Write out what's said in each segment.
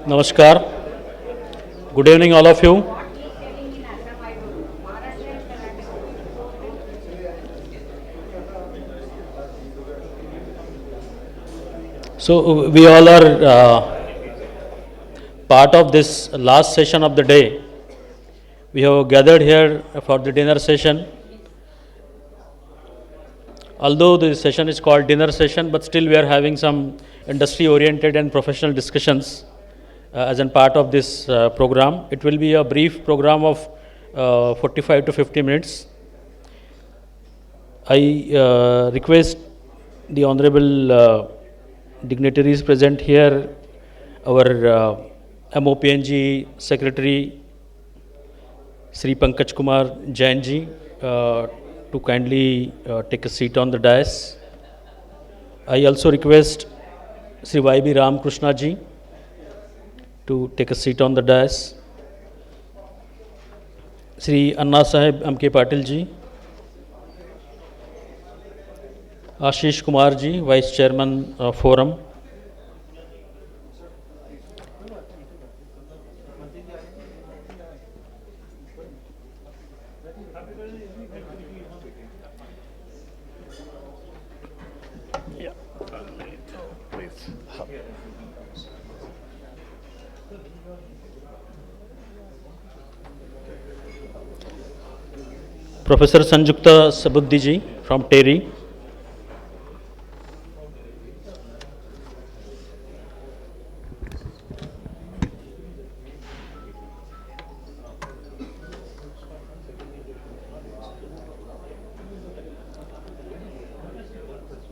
Namaskar. Good evening, all of you. So we all are part of this last session of the day. We have gathered here for the dinner session. Although the session is called dinner session, but still we are having some industry-oriented and professional discussions as a part of this program. It will be a brief program of 45 to 50 minutes. I request the honorable dignitaries present here, our MOPNG Secretary Sri Pankaj Kumar Jain ji, to kindly take a seat on the dais. I also request Sri Y.B. Ramakrishna ji to take a seat on the dais. Sri Anna Sahab M.K. Patil ji, Ashish Kumar ji, Vice Chairman Forum. Professor Sanjukta Subudhi ji from TERI.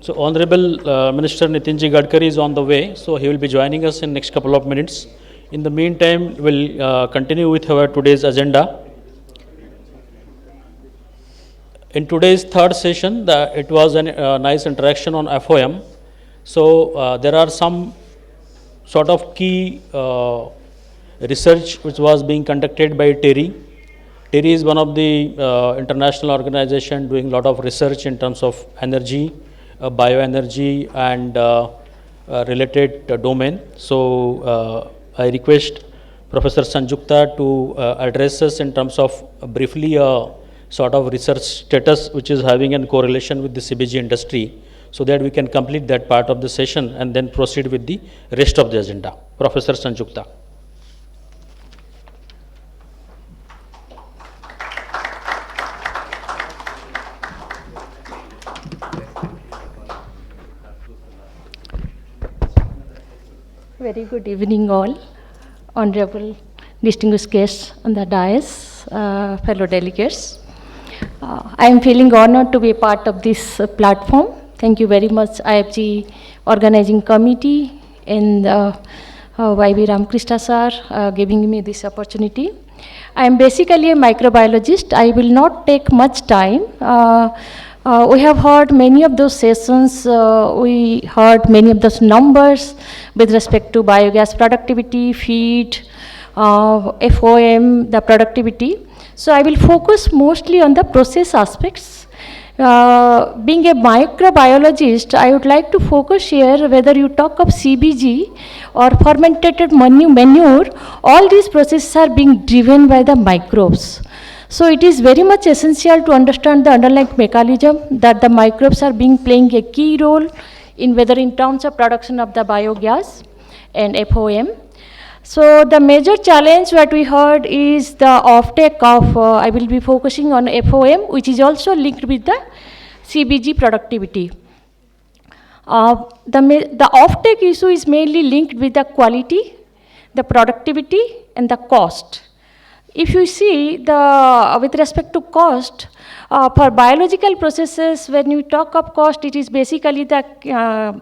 So Honorable Minister Nitin Gadkari is on the way, so he will be joining us in next couple of minutes. In the meantime, we'll continue with our today's agenda. In today's third session, it was a nice interaction on FOM. So there are some sort of key research which was being conducted by TERI. TERI is one of the international organization doing a lot of research in terms of energy, bioenergy and related domain. So I request Professor Sanjukta to address us in terms of briefly sort of research status which is having a correlation with the CBG industry, so that we can complete that part of the session and then proceed with the rest of the agenda. Professor Sanjukta. Very good evening all, honorable distinguished guests on the dais, fellow delegates. I am feeling honored to be a part of this platform. Thank you very much IFGE organizing committee and Y.B. Ramakrishna sir giving me this opportunity. I am basically a microbiologist. I will not take much time. We have heard many of those sessions, we heard many of those numbers with respect to biogas productivity, feed, FOM, the productivity. So I will focus mostly on the process aspects. Being a microbiologist, I would like to focus here whether you talk of CBG or fermented manure, all these processes are being driven by the microbes. So it is very much essential to understand the underlying mechanism that the microbes are playing a key role in whether in terms of production of the biogas and FOM. So the major challenge that we heard is the offtake of, I will be focusing on FOM, which is also linked with the CBG productivity. The offtake issue is mainly linked with the quality, the productivity and the cost. If you see with respect to cost, for biological processes, when you talk of cost, it is basically the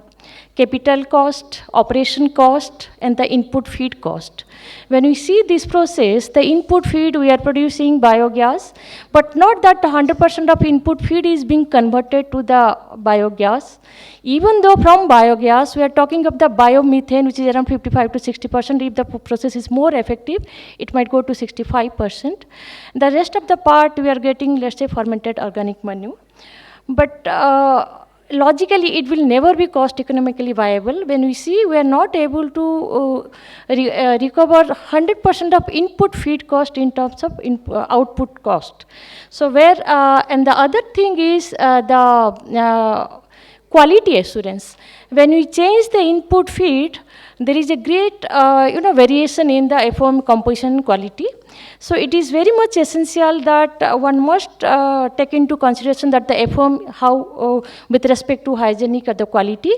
capital cost, operation cost, and the input feed cost. When we see this process, the input feed, we are producing biogas, but not that 100% of input feed is being converted to the biogas. Even though from biogas, we are talking of the biomethane, which is around 55 to 60%. If the process is more effective, it might go to 65%. The rest of the part, we are getting, let's say, fermented organic manure. But logically it will never be cost economically viable when we see we are not able to recover 100% of input feed cost in terms of output cost. So where, and the other thing is the quality assurance. When we change the input feed, there is a great variation in the FOM composition quality. So it is very much essential that one must take into consideration that the FOM, how with respect to hygienic or the quality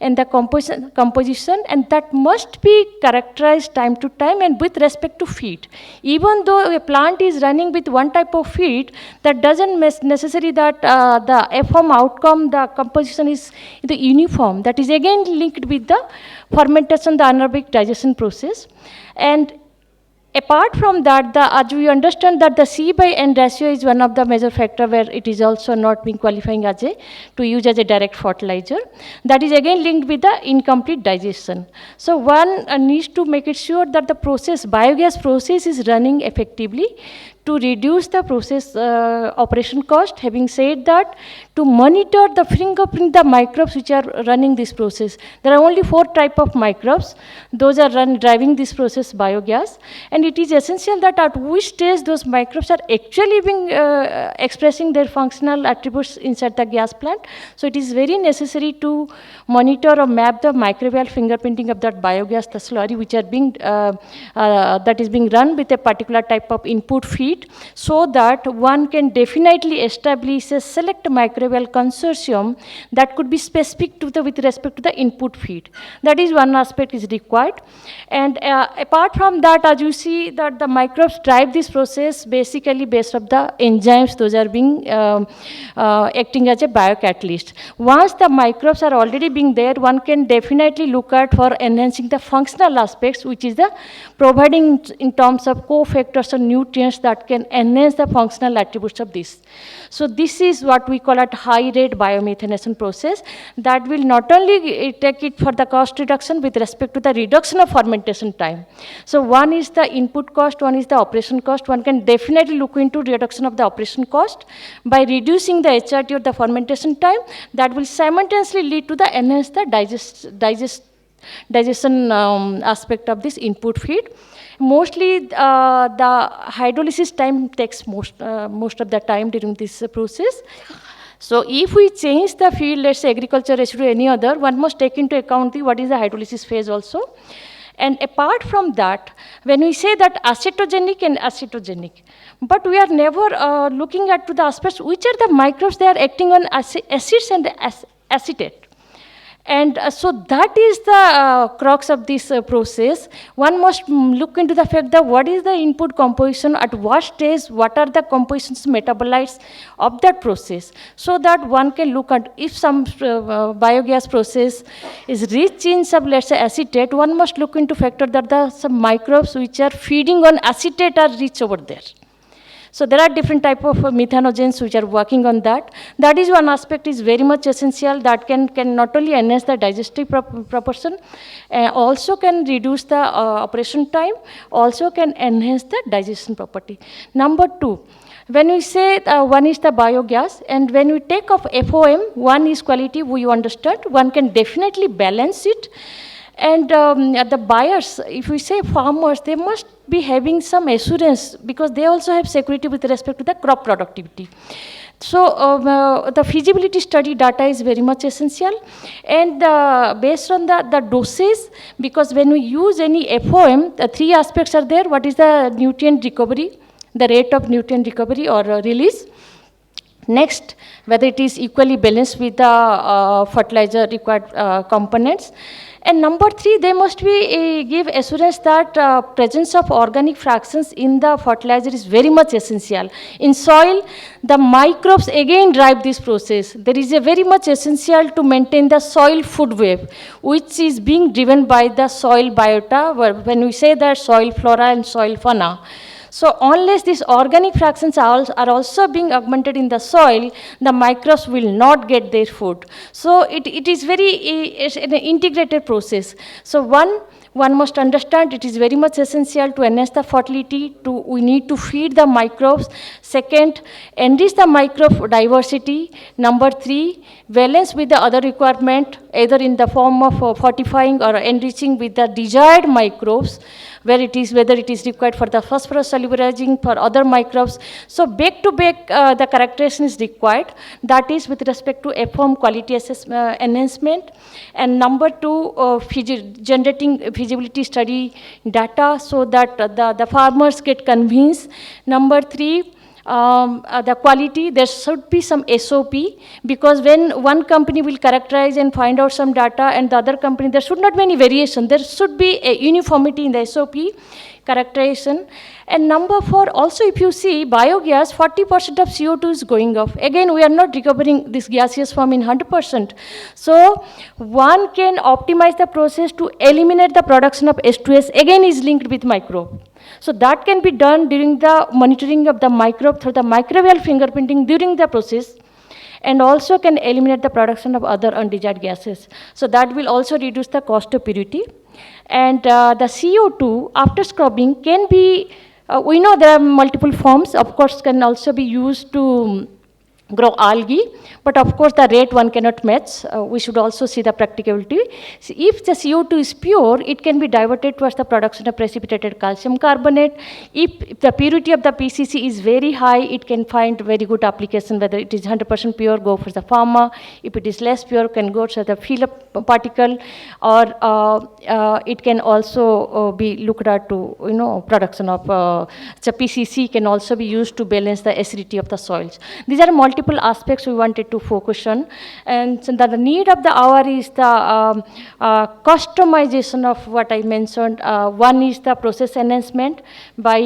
and the composition, and that must be characterized time to time and with respect to feed. Even though a plant is running with one type of feed, that doesn't necessary that the FOM outcome, the composition is the uniform. That is again linked with the fermentation, the anaerobic digestion process. And apart from that, as we understand that the C/N ratio is one of the major factor where it is also not being qualifying as to use as a direct fertilizer. That is again linked with the incomplete digestion. So one needs to make it sure that the biogas process is running effectively to reduce the process operation cost. Having said that, to monitor the fingerprint the microbes which are running this process. There are only 4 types of microbes. Those are driving this process biogas, and it is essential that at which stage those microbes are actually being expressing their functional attributes inside the gas plant. So it is very necessary to monitor or map the microbial fingerprinting of that biogas, the slurry which are being that is being run with a particular type of input feed, so that one can definitely establish a select microbial consortium that could be specific to the with respect to the input feed. That is one aspect is required. And apart from that, as you see that the microbes drive this process basically based on the enzymes, those are being acting as a biocatalyst. Once the microbes are already being there, one can definitely look at for enhancing the functional aspects, which is the providing in terms of cofactors or nutrients that can enhance the functional attributes of this. So this is what we call at high rate biomethanation process that will not only take it for the cost reduction with respect to the reduction of fermentation time. So one is the input cost, one is the operation cost. One can definitely look into reduction of the operation cost by reducing the HRT or the fermentation time. That will simultaneously lead to the enhance the digestion aspect of this input feed. Mostly the hydrolysis time takes most of the time during this process. So if we change the field, let's say agriculture residue or any other, one must take into account what is the hydrolysis phase also. And apart from that, when we say that acetogenic and acetogenic, but we are never looking at to the aspects which are the microbes they are acting on acids and acetate. And so that is the crux of this process. One must look into the fact that what is the input composition, at what stage, what are the compositions metabolites of that process, so that one can look at if some biogas process is rich in some, let's say, acetate, one must look into factor that some microbes which are feeding on acetate are rich over there. So there are different type of methanogens which are working on that. That is one aspect is very much essential that can not only enhance the digestive proportion, also can reduce the operation time, also can enhance the digestion property. Number 2, when we say one is the biogas, and when we take off FOM, one is quality, we understand, one can definitely balance it. And the buyers, if we say farmers, they must be having some assurance because they also have security with respect to the crop productivity. So the feasibility study data is very much essential, and based on the doses, because when we use any FOM, the 3 aspects are there. What is the nutrient recovery, the rate of nutrient recovery or release. Next, whether it is equally balanced with the fertilizer required components. And number 3, they must be give assurance that presence of organic fractions in the fertilizer is very much essential. In soil, the microbes again drive this process. There is a very much essential to maintain the soil food web, which is being driven by the soil biota, when we say that soil flora and soil fauna. So unless these organic fractions are also being augmented in the soil, the microbes will not get their food. So it is very it's an integrated process. So one must understand it is very much essential to enhance the fertility, we need to feed the microbes. Second, enrich the microbe diversity. Number 3, balance with the other requirement, either in the form of fortifying or enriching with the desired microbes, whether it is required for the phosphorus solubilizing for other microbes. So back to back the characterization is required, that is with respect to FM quality enhancement. And number 2, generating feasibility study data so that the farmers get convinced. Number 3, the quality, there should be some SOP, because when one company will characterize and find out some data and the other company, there should not be any variation. There should be a uniformity in the SOP characterization. And number 4, also if you see biogas, 40% of CO2 is going off. Again, we are not recovering this gaseous form in 100%. So one can optimize the process to eliminate the production of H2S, again is linked with microbe. So that can be done during the monitoring of the microbe through the microbial fingerprinting during the process, and also can eliminate the production of other undesired gases. So that will also reduce the cost of purity. And the CO2 after scrubbing can be, we know there are multiple forms, of course can also be used to grow algae, but of course the rate one cannot match. We should also see the practicability. So if the CO2 is pure, it can be diverted towards the production of precipitated calcium carbonate. If the purity of the PCC is very high, it can find very good application, whether it is 100% pure, go for the pharma. If it is less pure, can go to the fill-up particle, or it can also be looked at to, production of, so PCC can also be used to balance the acidity of the soils. These are multiple aspects we wanted to focus on, and so the need of the hour is the customization of what I mentioned. One is the process enhancement by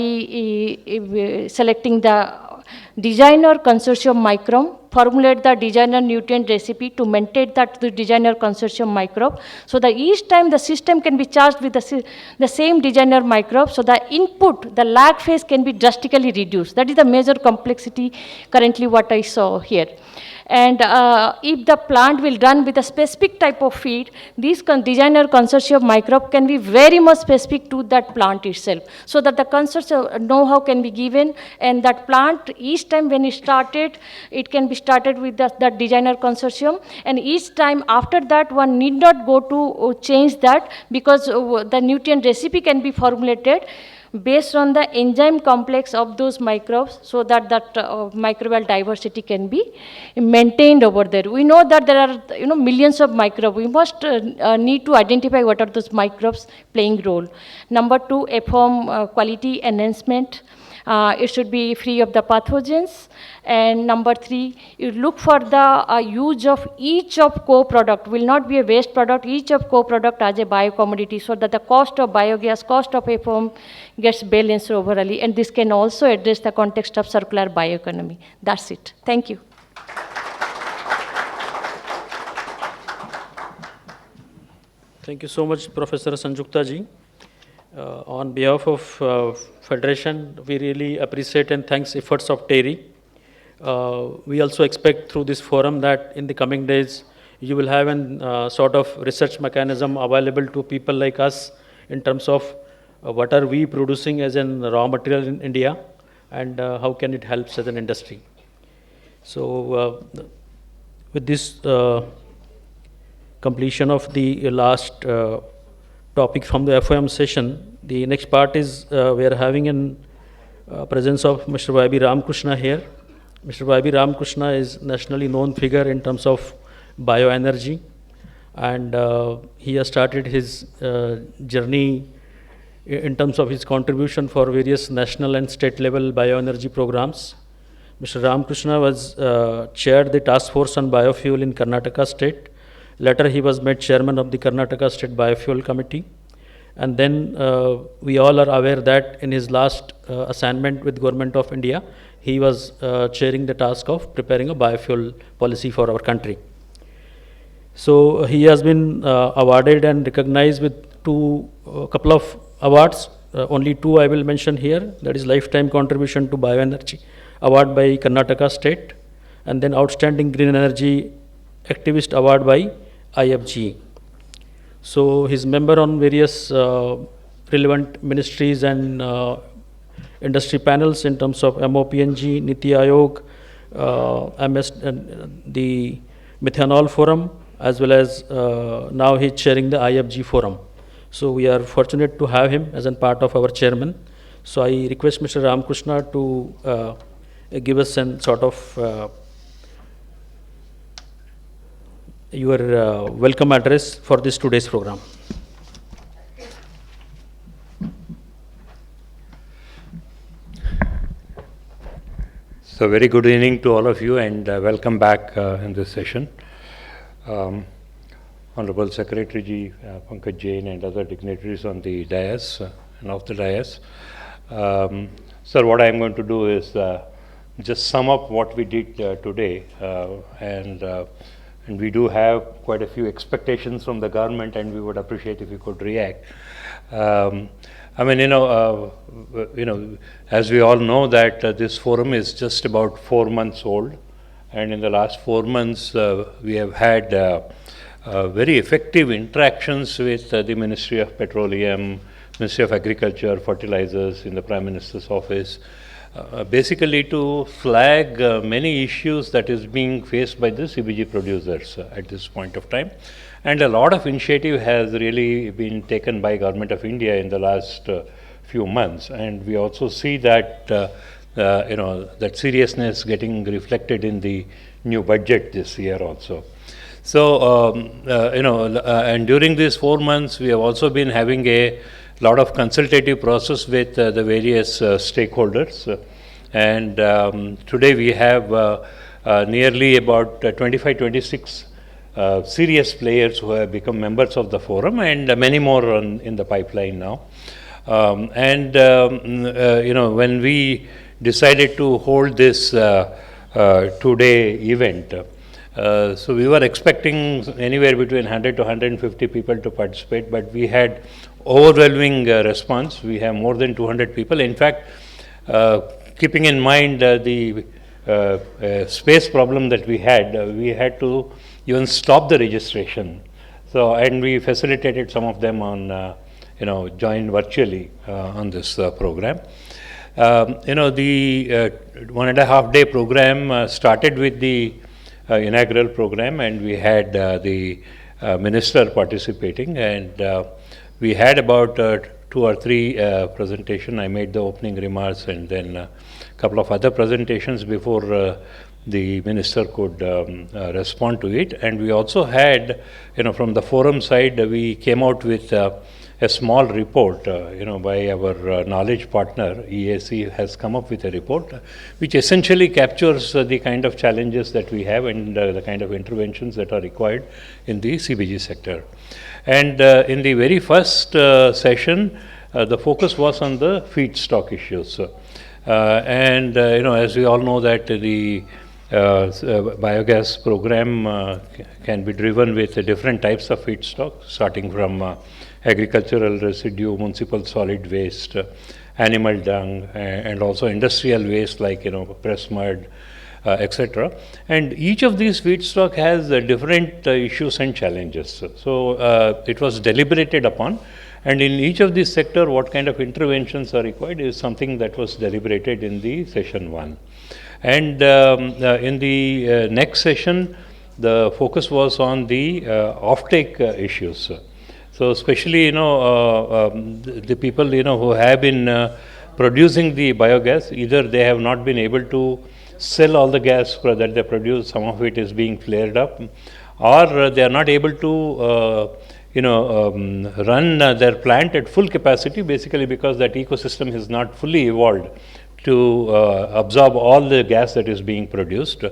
selecting the designer consortium microbe, formulate the designer nutrient recipe to maintain that the designer consortium microbe, so that each time the system can be charged with the same designer microbe, so the input, the lag phase can be drastically reduced. That is the major complexity currently what I saw here. And if the plant will run with a specific type of feed, this designer consortium microbe can be very much specific to that plant itself, so that the consortium know-how can be given, and that plant each time when it started, it can be started with that designer consortium, and each time after that one need not go to change that, because the nutrient recipe can be formulated based on the enzyme complex of those microbes, so that microbial diversity can be maintained over there. We know that there are millions of microbes. We must need to identify what are those microbes playing role. Number 2, FM quality enhancement. It should be free of the pathogens. And number 3, you look for the use of each of co-product, will not be a waste product, each of co-product as a bio-commodity, so that the cost of biogas, cost of FM gets balanced overall, and this can also address the context of circular bioeconomy. That's it. Thank you. Thank you so much, Professor Sanjukta ji. On behalf of Federation, we really appreciate and thanks efforts of TERI. We also expect through this forum that in the coming days, you will have an sort of research mechanism available to people like us in terms of what are we producing as a raw material in India, and how can it help as an industry. So with this completion of the last topic from the FOM session, the next part is we are having in presence of Mr. Y.B. Ramakrishna here. Mr. Y.B. Ramakrishna is nationally known figure in terms of bioenergy, and he has started his journey in terms of his contribution for various national and state level bioenergy programs. Mr. Ramakrishna was chaired the task force on biofuel in Karnataka state. Later he was made chairman of the Karnataka State Biofuel Committee. And then we all are aware that in his last assignment with Government of India, he was chairing the task of preparing a biofuel policy for our country. So he has been awarded and recognized with a couple of awards. only two I will mention here. That is Lifetime Contribution to Bioenergy Award by Karnataka State, and then Outstanding Green Energy Activist Award by IFGE. So he's member on various relevant ministries and industry panels in terms of MOPNG, Niti Aayog, MS, the Methanol Forum, as well as now he's chairing the IFG Forum. So we are fortunate to have him as a part of our chairman. So I request Mr. Ramakrishna to give us a sort of your welcome address for this today's program. So very good evening to all of you, and welcome back in this session. Honorable Secretary Ji, Pankaj, Jain, and other dignitaries on the dais and off the dais. Sir, what I am going to do is just sum up what we did today, and we do have quite a few expectations from the government, and we would appreciate if you could react. I mean, as we all know that this forum is just about 4 months old, and in the last 4 months we have had very effective interactions with the Ministry of Petroleum, Ministry of Agriculture, Fertilizers in the Prime Minister's office, basically to flag many issues that is being faced by the CBG producers at this point of time. And a lot of initiative has really been taken by Government of India in the last few months, and we also see that that seriousness getting reflected in the new budget this year also. So and during these 4 months we have also been having a lot of consultative process with the various stakeholders, and today we have nearly about 25-26 serious players who have become members of the forum, and many more in the pipeline now. When we decided to hold this 2-day event, so we were expecting anywhere between 100 to 150 people to participate, but we had overwhelming response. We have more than 200 people. In fact, keeping in mind the space problem that we had to even stop the registration. So, and we facilitated some of them on, join virtually on this program. The 1.5-day program started with the inaugural program, and we had the minister participating, and we had about 2 or 3 presentation. I made the opening remarks, and then a couple of other presentations before the minister could respond to it. And we also had, from the forum side, we came out with a small report, by our knowledge partner, EAC has come up with a report, which essentially captures the kind of challenges that we have and the kind of interventions that are required in the CBG sector. And in the very first session, the focus was on the feedstock issues. As we all know that the biogas program can be driven with different types of feedstock, starting from agricultural residue, municipal solid waste, animal dung, and also industrial waste like press mud, etc. And each of these feedstock has different issues and challenges. So it was deliberated upon, and in each of these sector, what kind of interventions are required is something that was deliberated in the session 1. And in the next session, the focus was on the offtake issues. So especially, the people, who have been producing the biogas, either they have not been able to sell all the gas that they produce, some of it is being flared up, or they are not able to, run their plant at full capacity, basically because that ecosystem is not fully evolved to absorb all the gas that is being produced.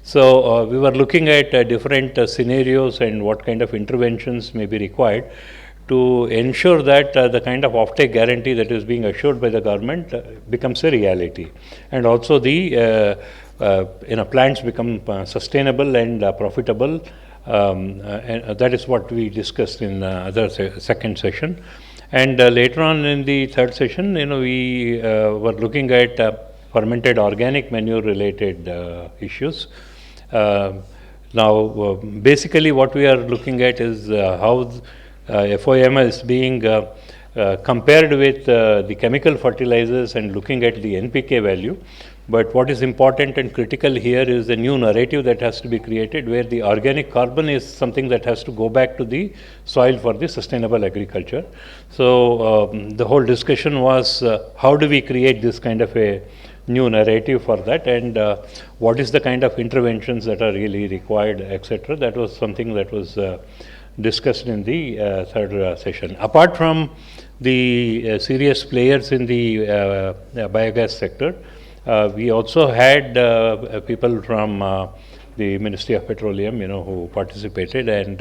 So we were looking at different scenarios and what kind of interventions may be required to ensure that the kind of offtake guarantee that is being assured by the government becomes a reality, and also the plants become sustainable and profitable, and that is what we discussed in other second session. And later on in the third session, we were looking at fermented organic manure related issues. Now, basically what we are looking at is how FOM is being compared with the chemical fertilizers and looking at the NPK value. But what is important and critical here is the new narrative that has to be created, where the organic carbon is something that has to go back to the soil for the sustainable agriculture. So the whole discussion was how do we create this kind of a new narrative for that, and what is the kind of interventions that are really required, etc. That was something that was discussed in the third session. Apart from the serious players in the biogas sector, we also had people from the Ministry of Petroleum, who participated, and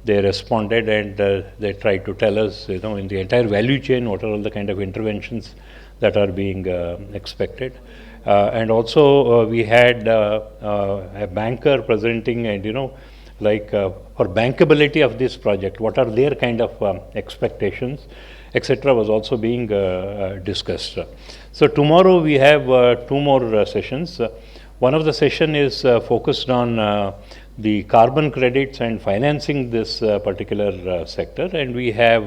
they responded, and they tried to tell us, in the entire value chain, what are all the kind of interventions that are being expected. And also we had a banker presenting, and for bankability of this project, what are their kind of expectations, etc., was also being discussed. So tomorrow we have two more sessions. One of the session is focused on the carbon credits and financing this particular sector, and we have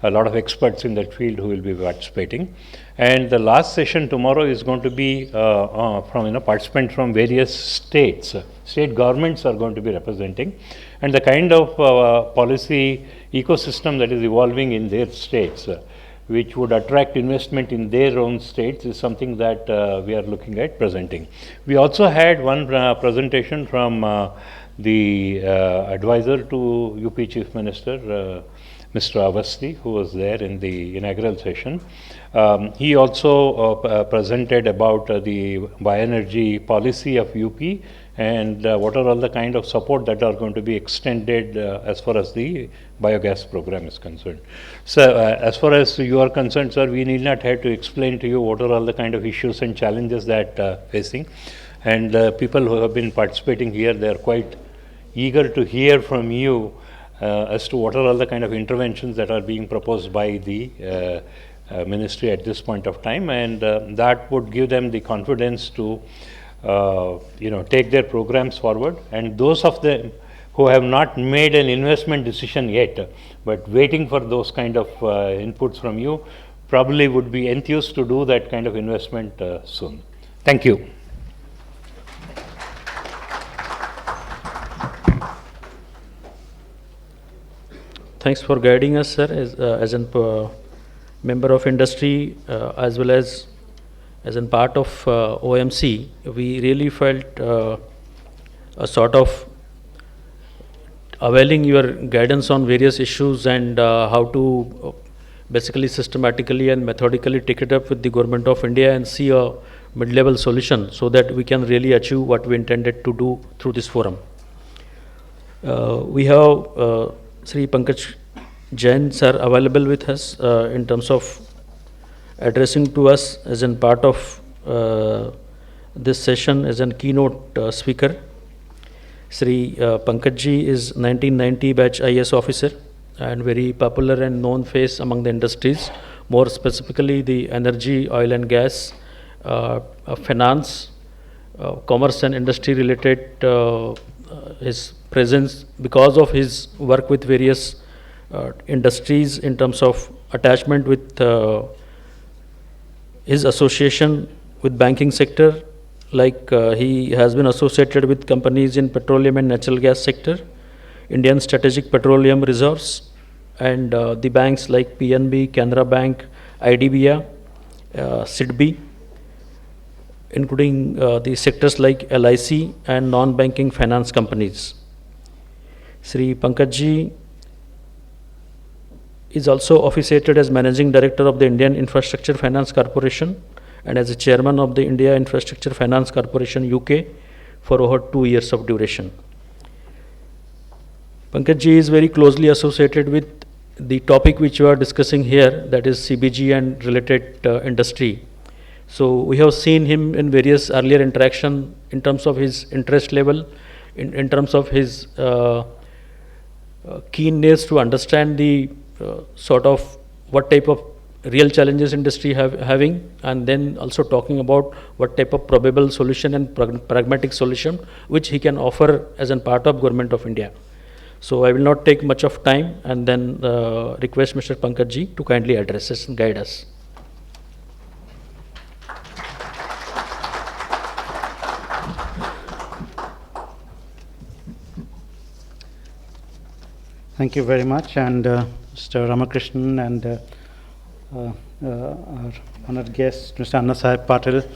a lot of experts in that field who will be participating. And the last session tomorrow is going to be from participants from various states. State governments are going to be representing, and the kind of policy ecosystem that is evolving in their states, which would attract investment in their own states, is something that we are looking at presenting. We also had one presentation from the advisor to UP Chief Minister, Mr. Avasti, who was there in the inaugural session. He also presented about the bioenergy policy of UP, and what are all the kind of support that are going to be extended as far as the biogas program is concerned. So as far as you are concerned, sir, we need not have to explain to you what are all the kind of issues and challenges that facing. And people who have been participating here, they are quite eager to hear from you as to what are all the kind of interventions that are being proposed by the ministry at this point of time, and that would give them the confidence to take their programs forward. And those of them who have not made an investment decision yet, but waiting for those kind of inputs from you, probably would be enthused to do that kind of investment soon. Thank you. Thanks for guiding us, sir, as a member of industry, as well as a part of OMC. We really felt a sort of availing your guidance on various issues, and how to basically systematically and methodically take it up with the Government of India and see a mid-level solution, so that we can really achieve what we intended to do through this forum. We have Sri Pankaj Jain sir available with us in terms of addressing to us as a part of this session as a keynote speaker. Sri Pankaj ji is 1990 batch IS officer and very popular and known face among the industries, more specifically the energy, oil and gas, finance, commerce and industry related. His presence, because of his work with various industries in terms of attachment with his association with banking sector, like he has been associated with companies in petroleum and natural gas sector, Indian Strategic Petroleum Reserves, and the banks like PNB, Canara Bank, IDBI, SIDBI, including the sectors like LIC and non-banking finance companies. Sri Pankaj ji is also officiated as Managing Director of the Indian Infrastructure Finance Corporation and as a Chairman of the India Infrastructure Finance Corporation UK for over 2 years of duration. Pankaj ji is very closely associated with the topic which you are discussing here, that is CBG and related industry. So we have seen him in various earlier interaction in terms of his interest level, in terms of his keenness to understand the sort of what type of real challenges industry having, and then also talking about what type of probable solution and pragmatic solution which he can offer as a part of Government of India. So I will not take much of time, and then request Mr. Pankaj ji to kindly address us and guide us. Thank you very much, and Mr. Ramakrishna and our honored guest, Mr. Sahab Patil,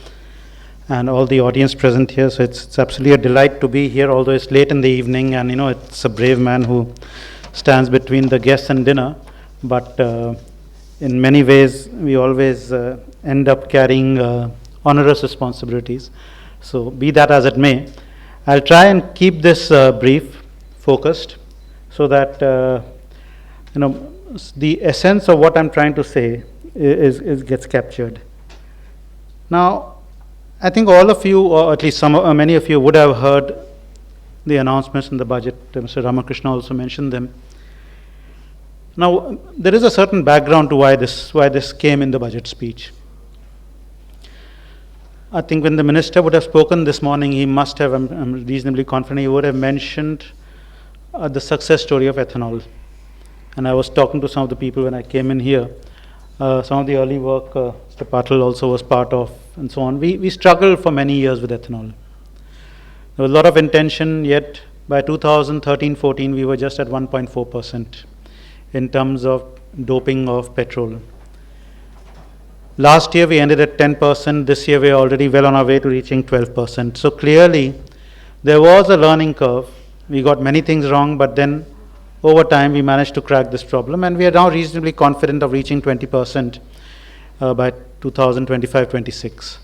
and all the audience present here. So it's absolutely a delight to be here, although it's late in the evening, and it's a brave man who stands between the guests and dinner. But in many ways, we always end up carrying onerous responsibilities. So be that as it may, I'll try and keep this brief, focused, so that the essence of what I'm trying to say gets captured. Now, I think all of you, or at least many of you, would have heard the announcements in the budget. Mr. Ramakrishna also mentioned them. Now, there is a certain background to why this came in the budget speech. I think when the minister would have spoken this morning, he must have, I'm reasonably confident, he would have mentioned the success story of ethanol. And I was talking to some of the people when I came in here. Some of the early work Mr. Patil also was part of, and so on. We struggled for many years with ethanol. There was a lot of intention, yet by 2013-14 we were just at 1.4% in terms of doping of petrol. Last year we ended at 10%. This year we are already well on our way to reaching 12%. So clearly there was a learning curve. We got many things wrong, but then over time we managed to crack this problem, and we are now reasonably confident of reaching 20% by 2025-26.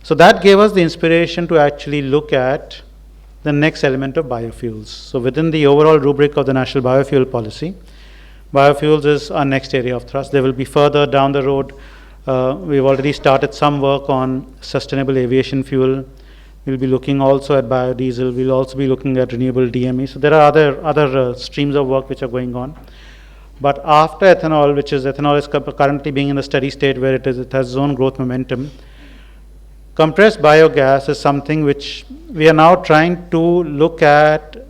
So that gave us the inspiration to actually look at the next element of biofuels. So within the overall rubric of the National Biofuel Policy, biofuels is our next area of thrust. There will be further down the road. We've already started some work on sustainable aviation fuel. We'll be looking also at biodiesel. We'll also be looking at renewable DME. So there are other streams of work which are going on. But after ethanol, ethanol is currently being in a steady state where it has its own growth momentum. Compressed biogas is something which we are now trying to look at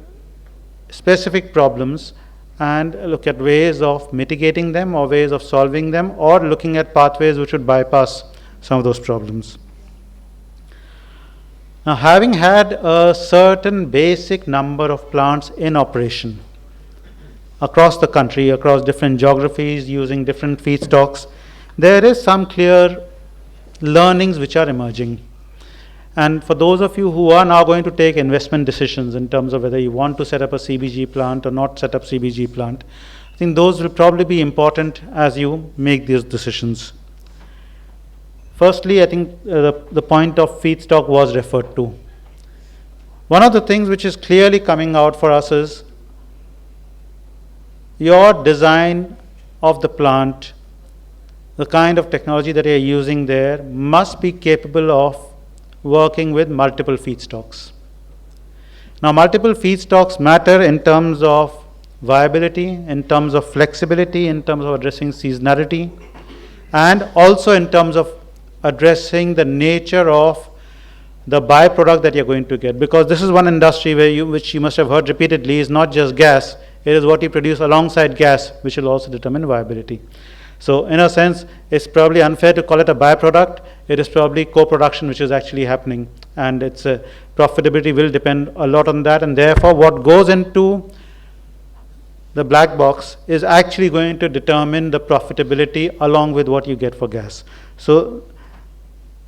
specific problems and look at ways of mitigating them or ways of solving them, or looking at pathways which would bypass some of those problems. Now, having had a certain basic number of plants in operation across the country, across different geographies, using different feedstocks, there is some clear learnings which are emerging. And for those of you who are now going to take investment decisions in terms of whether you want to set up a CBG plant or not set up CBG plant, I think those will probably be important as you make these decisions. Firstly, I think the point of feedstock was referred to. One of the things which is clearly coming out for us is your design of the plant, the kind of technology that you're using there must be capable of working with multiple feedstocks. Now, multiple feedstocks matter in terms of viability, in terms of flexibility, in terms of addressing seasonality, and also in terms of addressing the nature of the byproduct that you're going to get. Because this is one industry which you must have heard repeatedly, is not just gas, it is what you produce alongside gas which will also determine viability. So in a sense, it's probably unfair to call it a byproduct. It is probably co-production which is actually happening, and its profitability will depend a lot on that, and therefore what goes into the black box is actually going to determine the profitability along with what you get for gas. So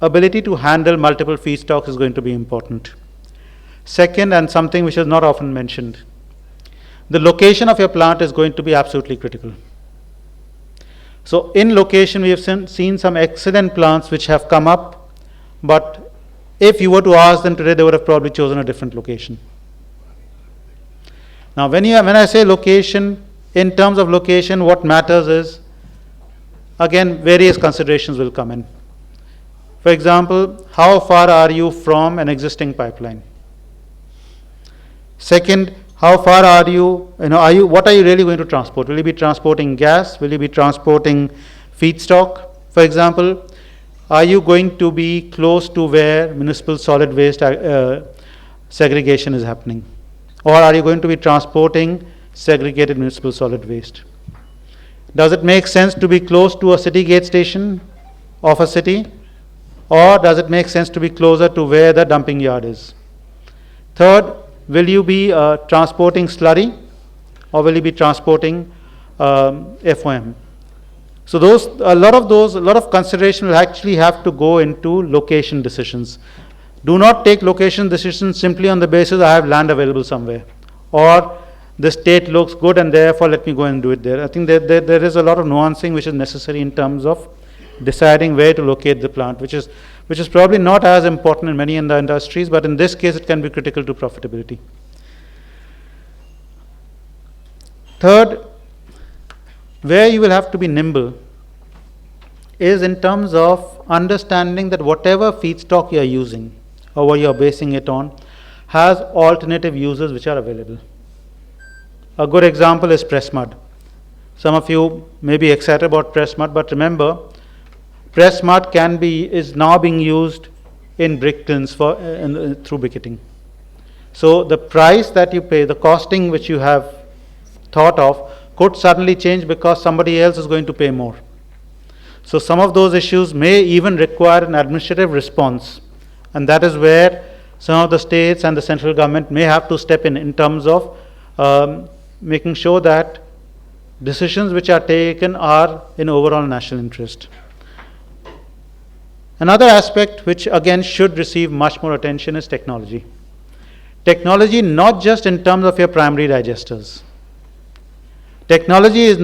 ability to handle multiple feedstocks is going to be important. Second, and something which is not often mentioned, the location of your plant is going to be absolutely critical. So in location, we have seen some excellent plants which have come up, but if you were to ask them today, they would have probably chosen a different location. Now, when I say location, in terms of location, what matters is, again, various considerations will come in. For example, how far are you from an existing pipeline? Second, How far are you, what are you really going to transport? Will you be transporting gas? Will you be transporting feedstock, for example? Are you going to be close to where municipal solid waste segregation is happening? Or are you going to be transporting segregated municipal solid waste? Does it make sense to be close to a city gate station of a city? Or does it make sense to be closer to where the dumping yard is? Third, will you be transporting slurry, or will you be transporting FOM? So a lot of consideration will actually have to go into location decisions. Do not take location decisions simply on the basis I have land available somewhere, or the state looks good and therefore let me go and do it there. I think there is a lot of nuancing which is necessary in terms of deciding where to locate the plant, which is probably not as important in many in the industries, but in this case it can be critical to profitability. Third, where you will have to be nimble is in terms of understanding that whatever feedstock you are using or what you are basing it on has alternative uses which are available. A good example is press mud. Some of you may be excited about press mud, but remember, press mud is now being used in brick kilns through briquetting. So the price that you pay, the costing which you have thought of, could suddenly change because somebody else is going to pay more. So some of those issues may even require an administrative response, and that is where some of the states and the central government may have to step in terms of making sure that decisions which are taken are in overall national interest. Another aspect which again should receive much more attention is technology. Technology not just in terms of your primary digesters. Technology is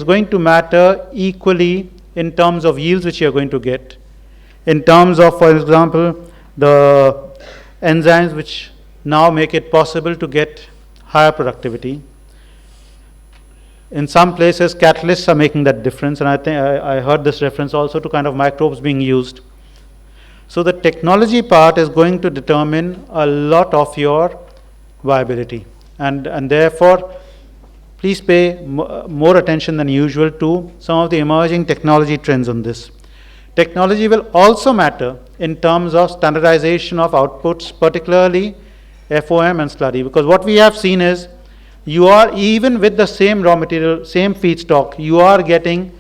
going to matter equally in terms of yields which you are going to get, in terms of, for example, the enzymes which now make it possible to get higher productivity. In some places, catalysts are making that difference, and I think I heard this reference also to kind of microbes being used. So the technology part is going to determine a lot of your viability, and therefore, please pay more attention than usual to some of the emerging technology trends on this. Technology will also matter in terms of standardization of outputs, particularly FOM and slurry, because what we have seen is you are, even with the same raw material, same feedstock, you are getting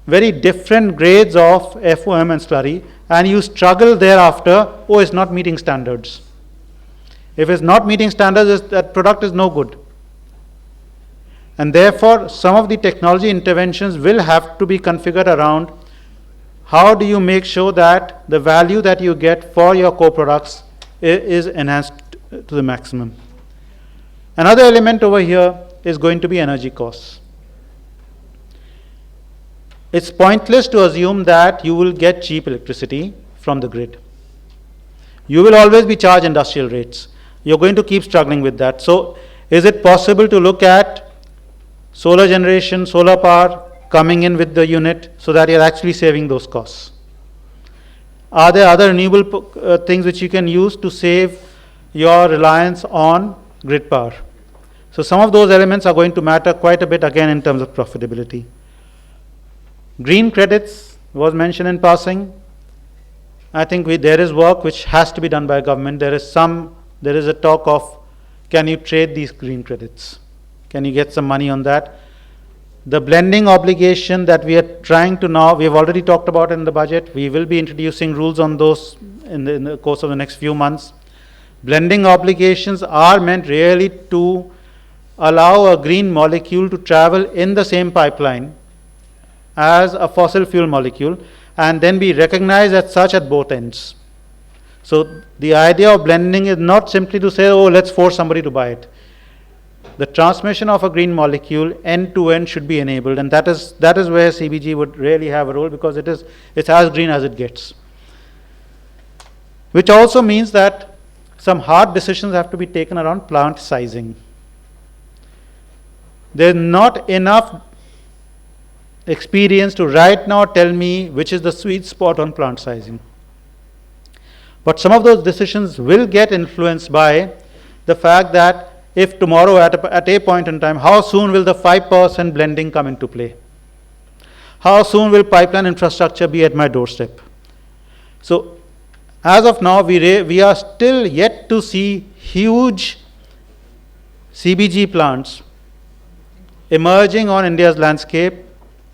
very different grades of FOM and slurry, and you struggle thereafter, it's not meeting standards. If it's not meeting standards, that product is no good. And therefore, some of the technology interventions will have to be configured around how do you make sure that the value that you get for your co-products is enhanced to the maximum. Another element over here is going to be energy costs. It's pointless to assume that you will get cheap electricity from the grid. You will always be charged industrial rates. You're going to keep struggling with that. So is it possible to look at solar generation, solar power coming in with the unit so that you're actually saving those costs? Are there other renewable things which you can use to save your reliance on grid power? So some of those elements are going to matter quite a bit again in terms of profitability. Green credits was mentioned in passing. I think there is work which has to be done by government. There is a talk of, can you trade these green credits? Can you get some money on that? The blending obligation that we are trying to now, we have already talked about in the budget. We will be introducing rules on those in the course of the next few months. Blending obligations are meant really to allow a green molecule to travel in the same pipeline as a fossil fuel molecule and then be recognized as such at both ends. So the idea of blending is not simply to say, let's force somebody to buy it. The transmission of a green molecule end to end should be enabled, and that is where CBG would really have a role, because it's as green as it gets. Which also means that some hard decisions have to be taken around plant sizing. There's not enough experience to right now tell me which is the sweet spot on plant sizing. But some of those decisions will get influenced by the fact that if tomorrow at a point in time, how soon will the 5% blending come into play? How soon will pipeline infrastructure be at my doorstep? So as of now, we are still yet to see huge CBG plants emerging on India's landscape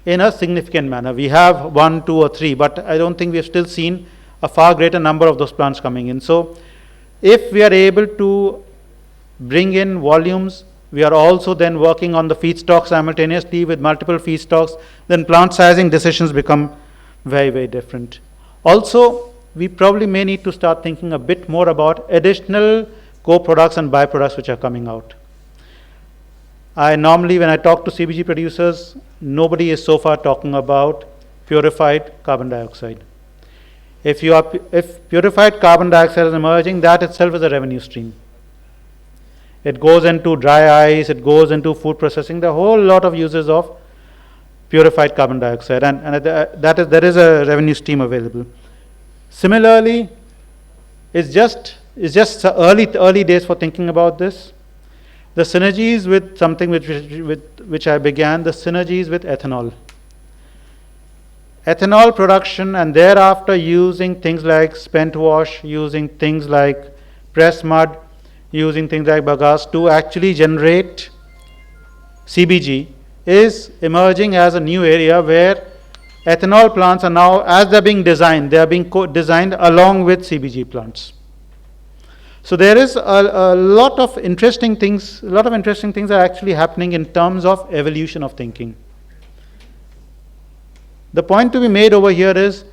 in a significant manner. We have 1, 2, or 3, but I don't think we have still seen a far greater number of those plants coming in. So if we are able to bring in volumes, we are also then working on the feedstock simultaneously with multiple feedstocks, then plant sizing decisions become very, very different. Also, we probably may need to start thinking a bit more about additional co-products and byproducts which are coming out. I normally, when I talk to CBG producers, nobody is so far talking about purified carbon dioxide. If purified carbon dioxide is emerging, that itself is a revenue stream. It goes into dry ice, it goes into food processing, the whole lot of uses of purified carbon dioxide, and there is a revenue stream available. Similarly, it's just early days for thinking about this. The synergies with something which I began, the synergies with ethanol. Ethanol production and thereafter using things like spent wash, using things like pressed mud, using things like biogas to actually generate CBG is emerging as a new area where ethanol plants are now, as they're being designed, they are being designed along with CBG plants. So there is a lot of interesting things, are actually happening in terms of evolution of thinking. The point to be made over here is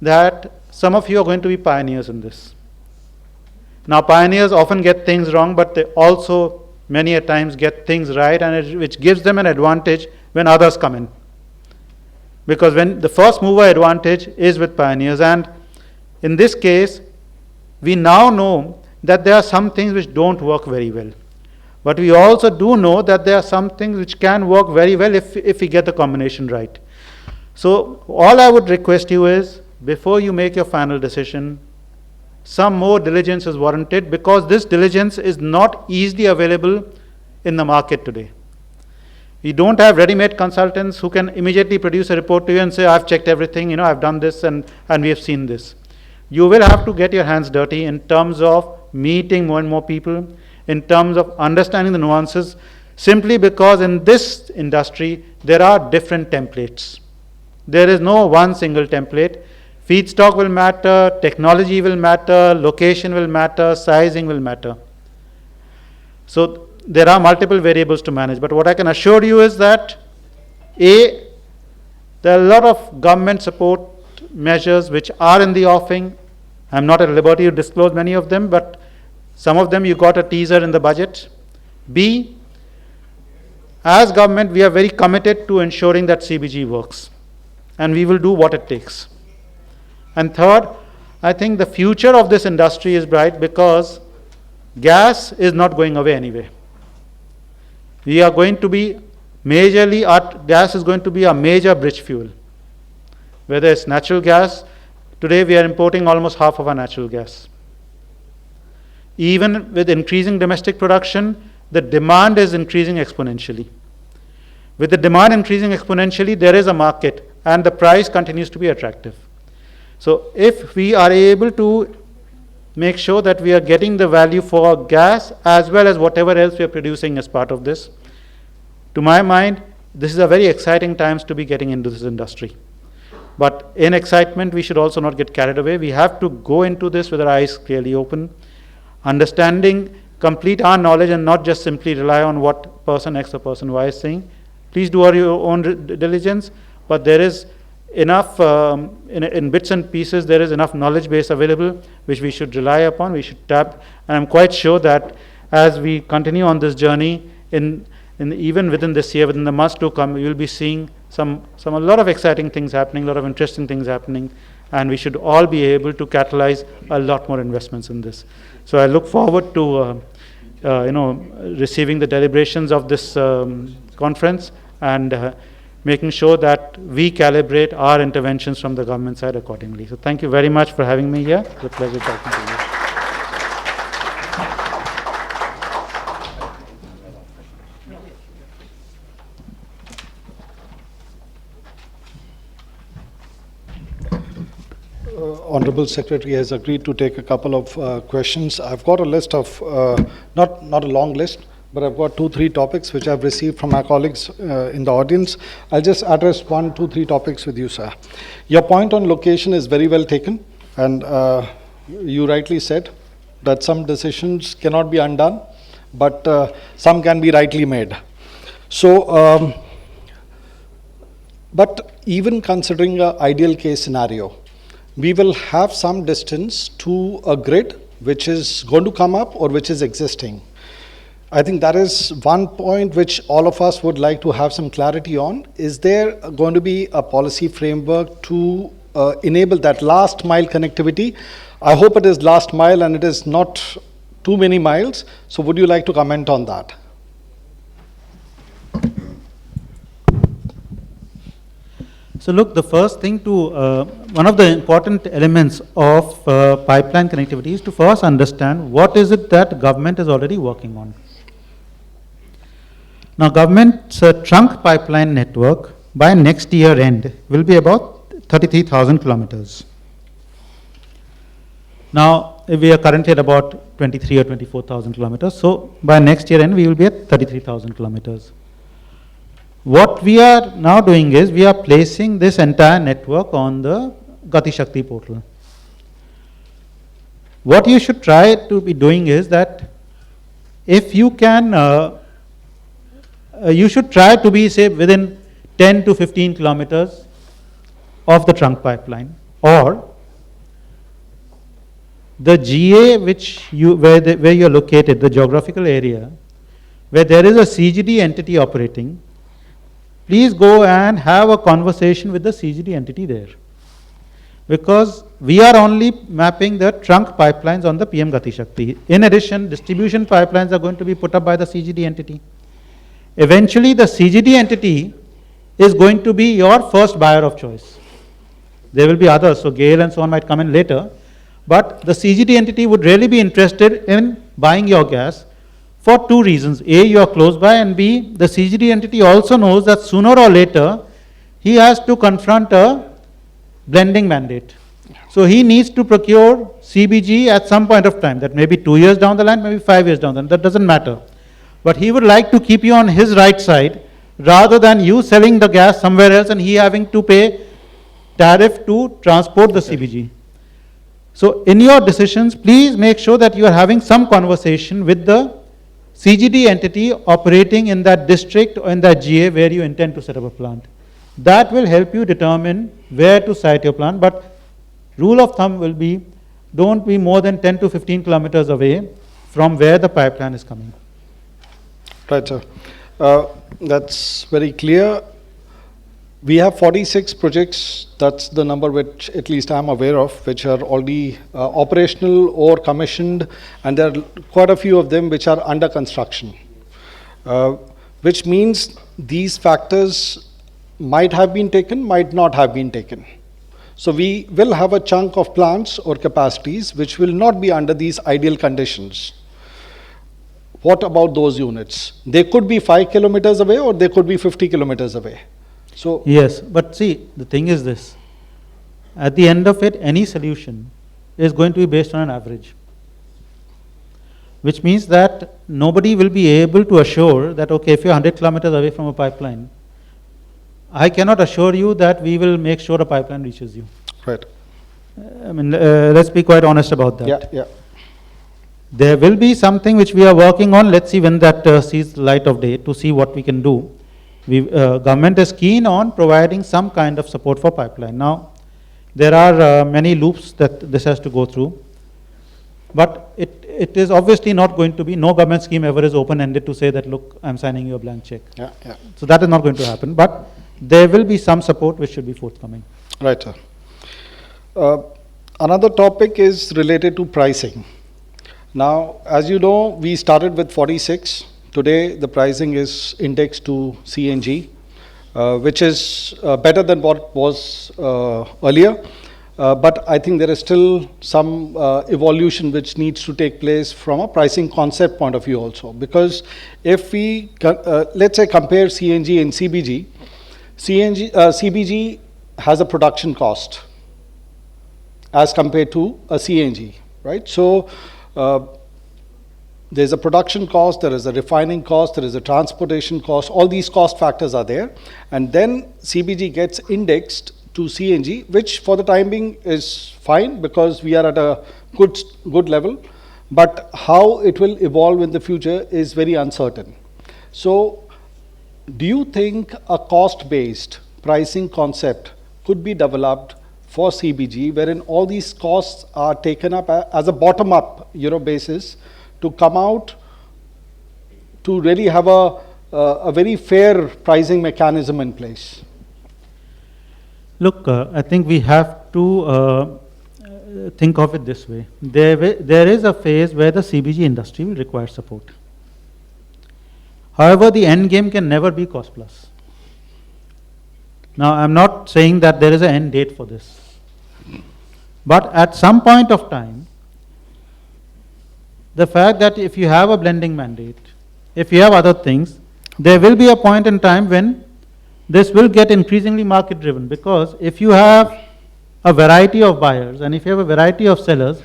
that some of you are going to be pioneers in this. Now, pioneers often get things wrong, but they also many a times get things right, and which gives them an advantage when others come in. Because when the first mover advantage is with pioneers, and in this case, we now know that there are some things which don't work very well. But we also do know that there are some things which can work very well if we get the combination right. So all I would request you is, before you make your final decision, some more diligence is warranted, because this diligence is not easily available in the market today. We don't have ready-made consultants who can immediately produce a report to you and say, I've checked everything, I've done this and we have seen this. You will have to get your hands dirty in terms of meeting more and more people, in terms of understanding the nuances, simply because in this industry, there are different templates. There is no one single template. Feedstock will matter, technology will matter, location will matter, sizing will matter. So there are multiple variables to manage, but what I can assure you is that there are a lot of government support measures which are in the offing. I'm not at liberty to disclose many of them, but some of them you got a teaser in the budget. B, as government, we are very committed to ensuring that CBG works, and we will do what it takes. And third, I think the future of this industry is bright, because gas is not going away anyway. We are going to be gas is going to be a major bridge fuel. Whether it's natural gas, today we are importing almost half of our natural gas. Even with increasing domestic production, the demand is increasing exponentially. With the demand increasing exponentially, there is a market, and the price continues to be attractive. So if we are able to make sure that we are getting the value for gas as well as whatever else we are producing as part of this, to my mind, this is a very exciting times to be getting into this industry. But in excitement, we should also not get carried away. We have to go into this with our eyes clearly open, understanding, complete our knowledge, and not just simply rely on what person X or person Y is saying. Please do your own diligence, but there is enough, in bits and pieces, there is enough knowledge base available which we should rely upon, we should tap. And I'm quite sure that as we continue on this journey, even within this year, within the months to come, we will be seeing a lot of exciting things happening, a lot of interesting things happening, and we should all be able to catalyze a lot more investments in this. So I look forward to receiving the deliberations of this conference, and making sure that we calibrate our interventions from the government side accordingly. So thank you very much for having me here. It's a pleasure talking to you. Honorable Secretary has agreed to take a couple of questions. I've got a list of, not a long list, but I've got 2-3 topics which I've received from my colleagues in the audience. I'll just address 1, 2, 3 topics with you, sir. Your point on location is very well taken, and you rightly said that some decisions cannot be undone, but some can be rightly made. So, but even considering an ideal case scenario, we will have some distance to a grid which is going to come up or which is existing. I think that is one point which all of us would like to have some clarity on. Is there going to be a policy framework to enable that last mile connectivity? I hope it is last mile and it is not too many miles. So would you like to comment on that? So look, the first thing to, one of the important elements of pipeline connectivity is to first understand what is it that government is already working on. Now government's trunk pipeline network by next year end will be about 33,000 kilometers. Now we are currently at about 23 or 24,000 kilometers. So by next year end we will be at 33,000 kilometers. What we are now doing is we are placing this entire network on the Gati Shakti portal. What you should try to be doing is that if you can, you should try to be, say, within 10 to 15 kilometers of the trunk pipeline, or the GA where you are located, the geographical area, where there is a CGD entity operating. Please go and have a conversation with the CGD entity there. Because we are only mapping the trunk pipelines on the PM Gati Shakti. In addition, distribution pipelines are going to be put up by the CGD entity. Eventually, the CGD entity is going to be your first buyer of choice. There will be others, so GAIL and so on might come in later. But the CGD entity would really be interested in buying your gas for 2 reasons. A, you are close by, and B, the CGD entity also knows that sooner or later he has to confront a blending mandate. So he needs to procure CBG at some point of time. That may be 2 years down the line, maybe 5 years down the line, that doesn't matter. But he would like to keep you on his right side rather than you selling the gas somewhere else and he having to pay tariff to transport the CBG. So in your decisions, please make sure that you are having some conversation with the CGD entity operating in that district or in that GA where you intend to set up a plant. That will help you determine where to site your plant, but rule of thumb will be don't be more than 10 to 15 kilometers away from where the pipeline is coming. Right, sir. That's very clear. We have 46 projects, that's the number which at least I'm aware of, which are already operational or commissioned, and there are quite a few of them which are under construction, which means these factors might have been taken, might not have been taken. So we will have a chunk of plants or capacities which will not be under these ideal conditions. What about those units? They could be 5 kilometers away or they could be 50 kilometers away. So yes, but see, the thing is this. At the end of it, any solution is going to be based on an average. Which means that nobody will be able to assure that, okay, if you're 100 kilometers away from a pipeline, I cannot assure you that we will make sure a pipeline reaches you. right. I mean, let's be quite honest about that. Yeah, yeah. There will be something which we are working on. Let's see when that sees the light of day to see what we can do. Government is keen on providing some kind of support for pipeline. Now, there are many loops that this has to go through, but it is obviously not going to be, no government scheme ever is open-ended to say that, look, I'm signing you a blank check. Yeah, yeah. So that is not going to happen, but there will be some support which should be forthcoming. Right, sir. Another topic is related to pricing. Now, as you know, we started with 46. Today, the pricing is indexed to CNG, which is better than what was earlier. But I think there is still some evolution which needs to take place from a pricing concept point of view also. Because if we, let's say, compare CNG and CBG, CBG has a production cost. as compared to a CNG, right? So there's a production cost, there is a refining cost, there is a transportation cost, all these cost factors are there. And then CBG gets indexed to CNG, which for the time being is fine because we are at a good level. But how it will evolve in the future is very uncertain. So do you think a cost-based pricing concept could be developed for CBG, wherein all these costs are taken up as a bottom-up, basis, to come out to really have a very fair pricing mechanism in place? Look, I think we have to think of it this way. There is a phase where the CBG industry will require support. However, the end game can never be cost plus. Now, I'm not saying that there is an end date for this. But at some point of time, the fact that if you have a blending mandate, if you have other things, there will be a point in time when this will get increasingly market driven, because if you have a variety of buyers and if you have a variety of sellers,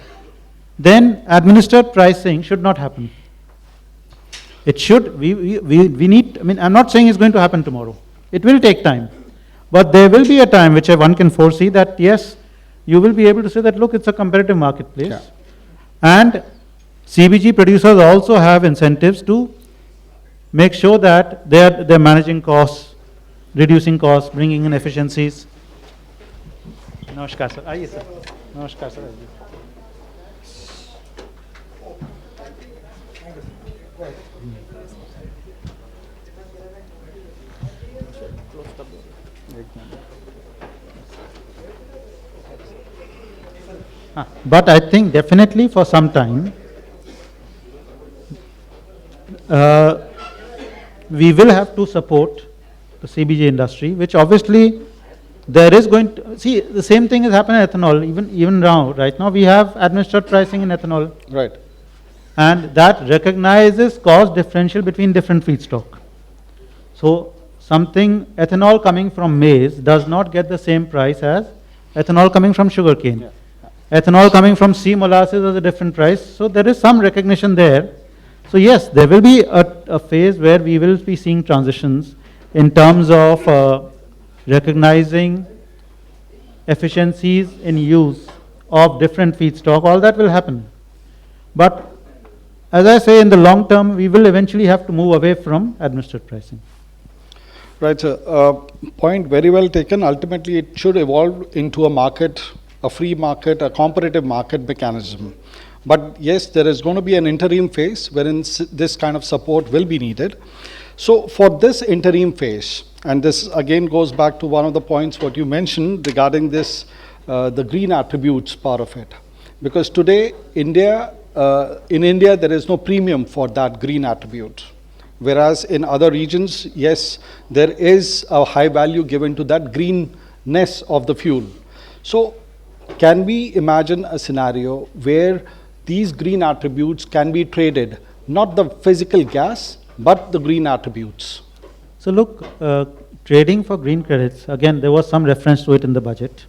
then administered pricing should not happen. It should, we need, I'm not saying it's going to happen tomorrow. It will take time. But there will be a time which one can foresee that, yes, you will be able to say that, look, it's a competitive marketplace. Yeah. And CBG producers also have incentives to make sure that they're managing costs, reducing costs, bringing in efficiencies. Namaskar, sir. Aaiye, sir. Namaskar, sir. But I think definitely for some time, we will have to support the CBG industry, which obviously there is going to, see, the same thing is happening in ethanol, even now, right now we have administered pricing in ethanol. Right. And that recognizes cost differential between different feedstock. So ethanol coming from maize does not get the same price as ethanol coming from sugarcane. Yeah. Ethanol coming from sea molasses is a different price. So there is some recognition there. So yes, there will be a phase where we will be seeing transitions in terms of recognizing efficiencies in use of different feedstock. All that will happen. But as I say, in the long term, we will eventually have to move away from administered pricing. Right, sir. Point very well taken. Ultimately, it should evolve into a market, a free market, a competitive market mechanism. But yes, there is going to be an interim phase wherein this kind of support will be needed. So for this interim phase, and this again goes back to one of the points what you mentioned regarding this, the green attributes part of it. Because today, in India, there is no premium for that green attribute. Whereas in other regions, yes, there is a high value given to that greenness of the fuel. So can we imagine a scenario where these green attributes can be traded, not the physical gas, but the green attributes? So look, trading for green credits, again, there was some reference to it in the budget,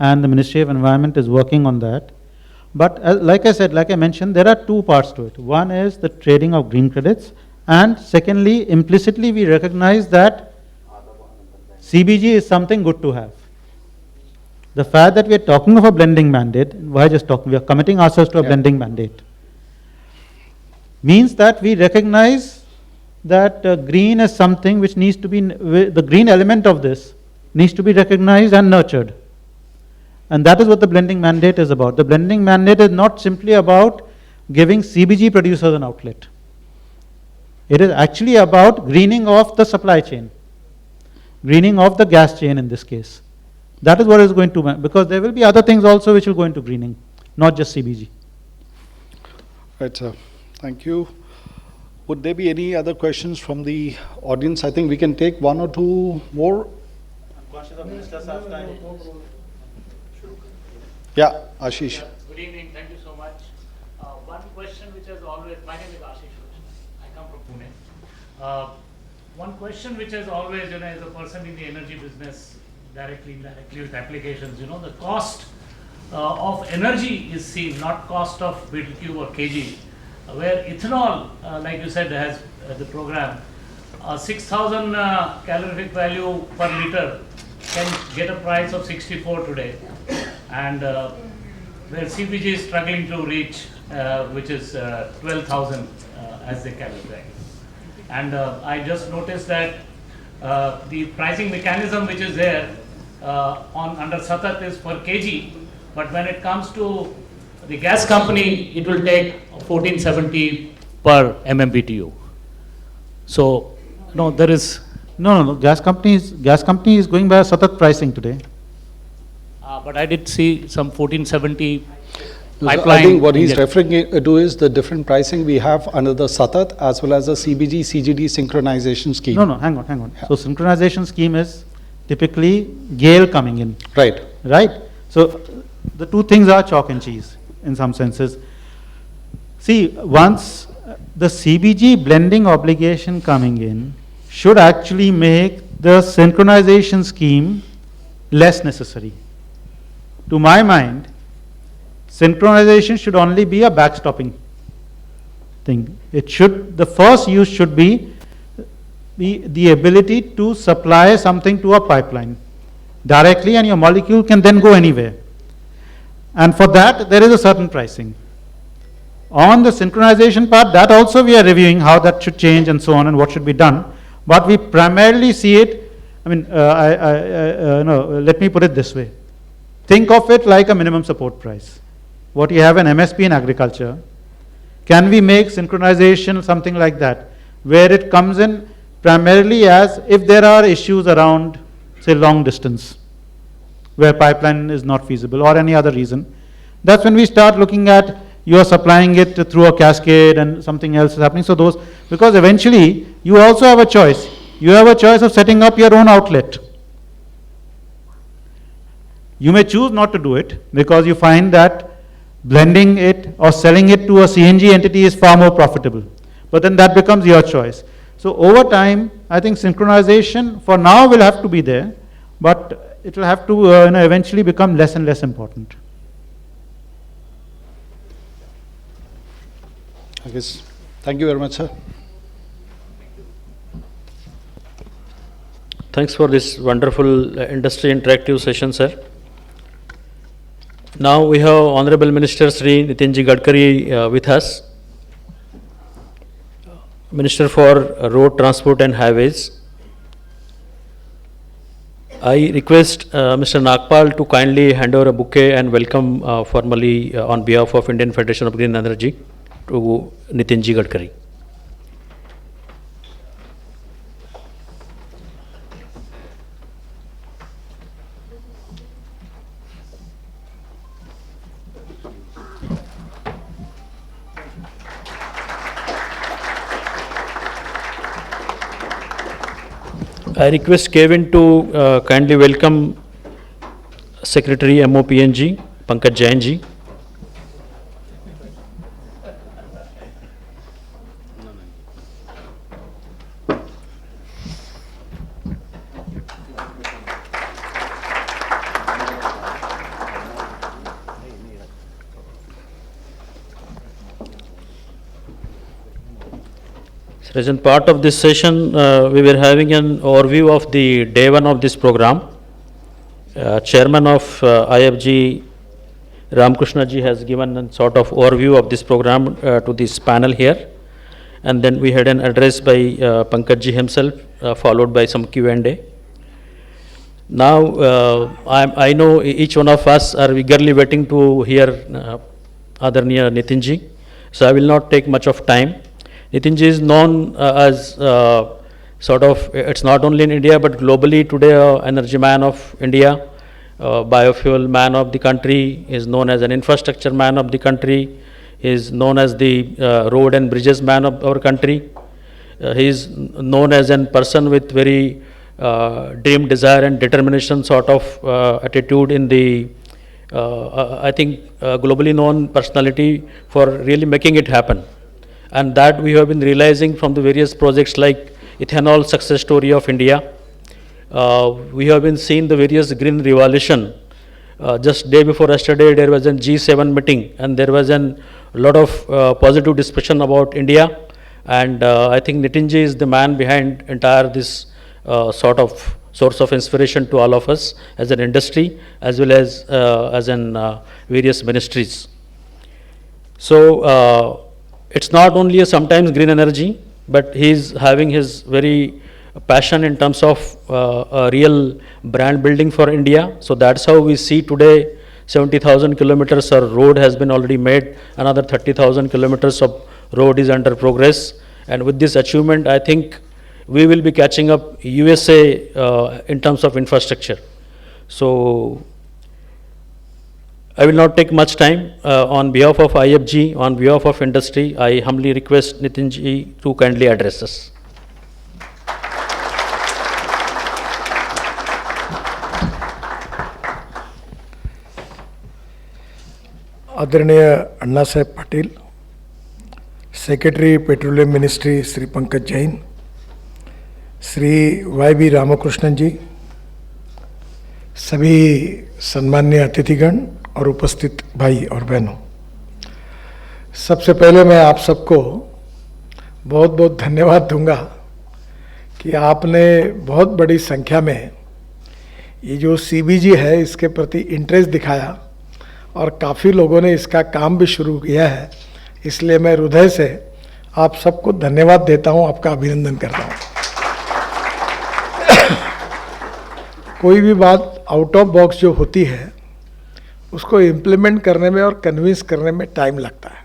and the Ministry of Environment is working on that. But like I said, like I mentioned, there are two parts to it. One is the trading of green credits, and secondly, implicitly we recognize that CBG is something good to have. The fact that we are talking of a blending mandate, why just talking, we are committing ourselves to a blending mandate, means that we recognize that green is something which needs to be, the green element of this needs to be recognized and nurtured. And that is what the blending mandate is about. The blending mandate is not simply about giving CBG producers an outlet. It is actually about greening of the supply chain, greening of the gas chain in this case. That is what is going to, because there will be other things also which will go into greening, not just CBG. Right, sir. Thank you. Would there be any other questions from the audience? I think we can take one or two more. I'm conscious of Minister Sahab's time. Yeah, Ashish. Good evening. Thank you so much. One question which has always, my name is Ashish. I come from Pune. One question which has always, as a person in the energy business, directly, indirectly with applications, the cost of energy is seen, not cost of BTQ or kg, where ethanol, like you said, has the program, 6,000 calorific value per liter can get a price of 64 today, and where CBG is struggling to reach, which is 12,000 as they calculate. And I just noticed that the pricing mechanism which is there under Satat is per kg, but when it comes to the gas company, it will take 1470 per MMBTU. So, no, there is. No. Gas company is going by a Satat pricing today. But I did see some 1470 pipeline. I think what he's referring to is the different pricing we have under the Satat as well as the CBG CGD synchronization scheme. No, hang on. Yeah. So synchronization scheme is typically GAIL coming in. Right. So the two things are chalk and cheese in some senses. See, once the CBG blending obligation coming in should actually make the synchronization scheme less necessary. To my mind, synchronization should only be a backstopping thing. The first use should be the ability to supply something to a pipeline directly, and your molecule can then go anywhere. And for that, there is a certain pricing. On the synchronization part, that also we are reviewing how that should change and so on and what should be done. But we primarily see it, let me put it this way. Think of it like a minimum support price. What you have in MSP in agriculture, can we make synchronization something like that, where it comes in primarily as if there are issues around, say, long distance, where pipeline is not feasible or any other reason. That's when we start looking at you are supplying it through a cascade and something else is happening. So those, because eventually you also have a choice. You have a choice of setting up your own outlet. You may choose not to do it because you find that blending it or selling it to a CNG entity is far more profitable. But then that becomes your choice. So over time, I think synchronization for now will have to be there, but it will have to eventually become less and less important. I guess. Thank you very much, sir. Thanks for this wonderful industry interactive session, sir. Now we have Honorable Minister Sri Nitin Gadkari with us, Minister for Road Transport and Highways. I request Mr. Nagpal to kindly hand over a bouquet and welcome formally on behalf of Indian Federation of Green Energy to Nitin Gadkari. I request Kevin to kindly welcome Secretary MOPNG, Pankaj Jain ji. As in part of this session, we were having an overview of the day one of this program. Chairman of IFGE, Ramakrishna ji, has given a sort of overview of this program to this panel here. And then we had an address by Pankaj ji himself, followed by some Q&A. Now, I know each one of us are eagerly waiting to hear Adarniya Nitin ji. So I will not take much of time. Nitin ji is known as sort of, it's not only in India but globally today, energy man of India, biofuel man of the country, is known as an infrastructure man of the country, is known as the road and bridges man of our country. He is known as a person with very dream, desire and determination sort of attitude in the, I think, globally known personality for really making it happen. And that we have been realizing from the various projects like ethanol success story of India. We have been seeing the various green revolution just day before yesterday, there was a G7 meeting, and there was a lot of positive discussion about India. And I think Nitinji is the man behind entire this sort of source of inspiration to all of us as an industry, as well as in various ministries. So it's not only a sometimes green energy, but he's having his very passion in terms of a real brand building for India. So that's how we see today 70,000 kilometers of road has been already made, another 30,000 kilometers of road is under progress. And with this achievement, I think we will be catching up USA in terms of infrastructure. So I will not take much time. On behalf of IFGE, on behalf of industry, I humbly request Nitinji to kindly address us. आदरणीय Anna Saheb Patil, secretary petroleum ministry Shri Pankaj Jain, Shri YB Ramakrishnan ji, सभी सम्माननीय अतिथिगण और उपस्थित भाई और बहनों, सबसे पहले मैं आप सबको बहुत बहुत धन्यवाद दूंगा कि आपने बहुत बड़ी संख्या में ये जो CBG है इसके प्रति इंटरेस्ट दिखाया और काफ़ी लोगों ने इसका काम भी शुरू किया है। इसलिए मैं हृदय से आप सबको धन्यवाद देता हूँ, आपका अभिनंदन करता हूँ। कोई भी बात आउट ऑफ बॉक्स जो होती है उसको इम्प्लीमेंट करने में और कन्विंस करने में टाइम लगता है।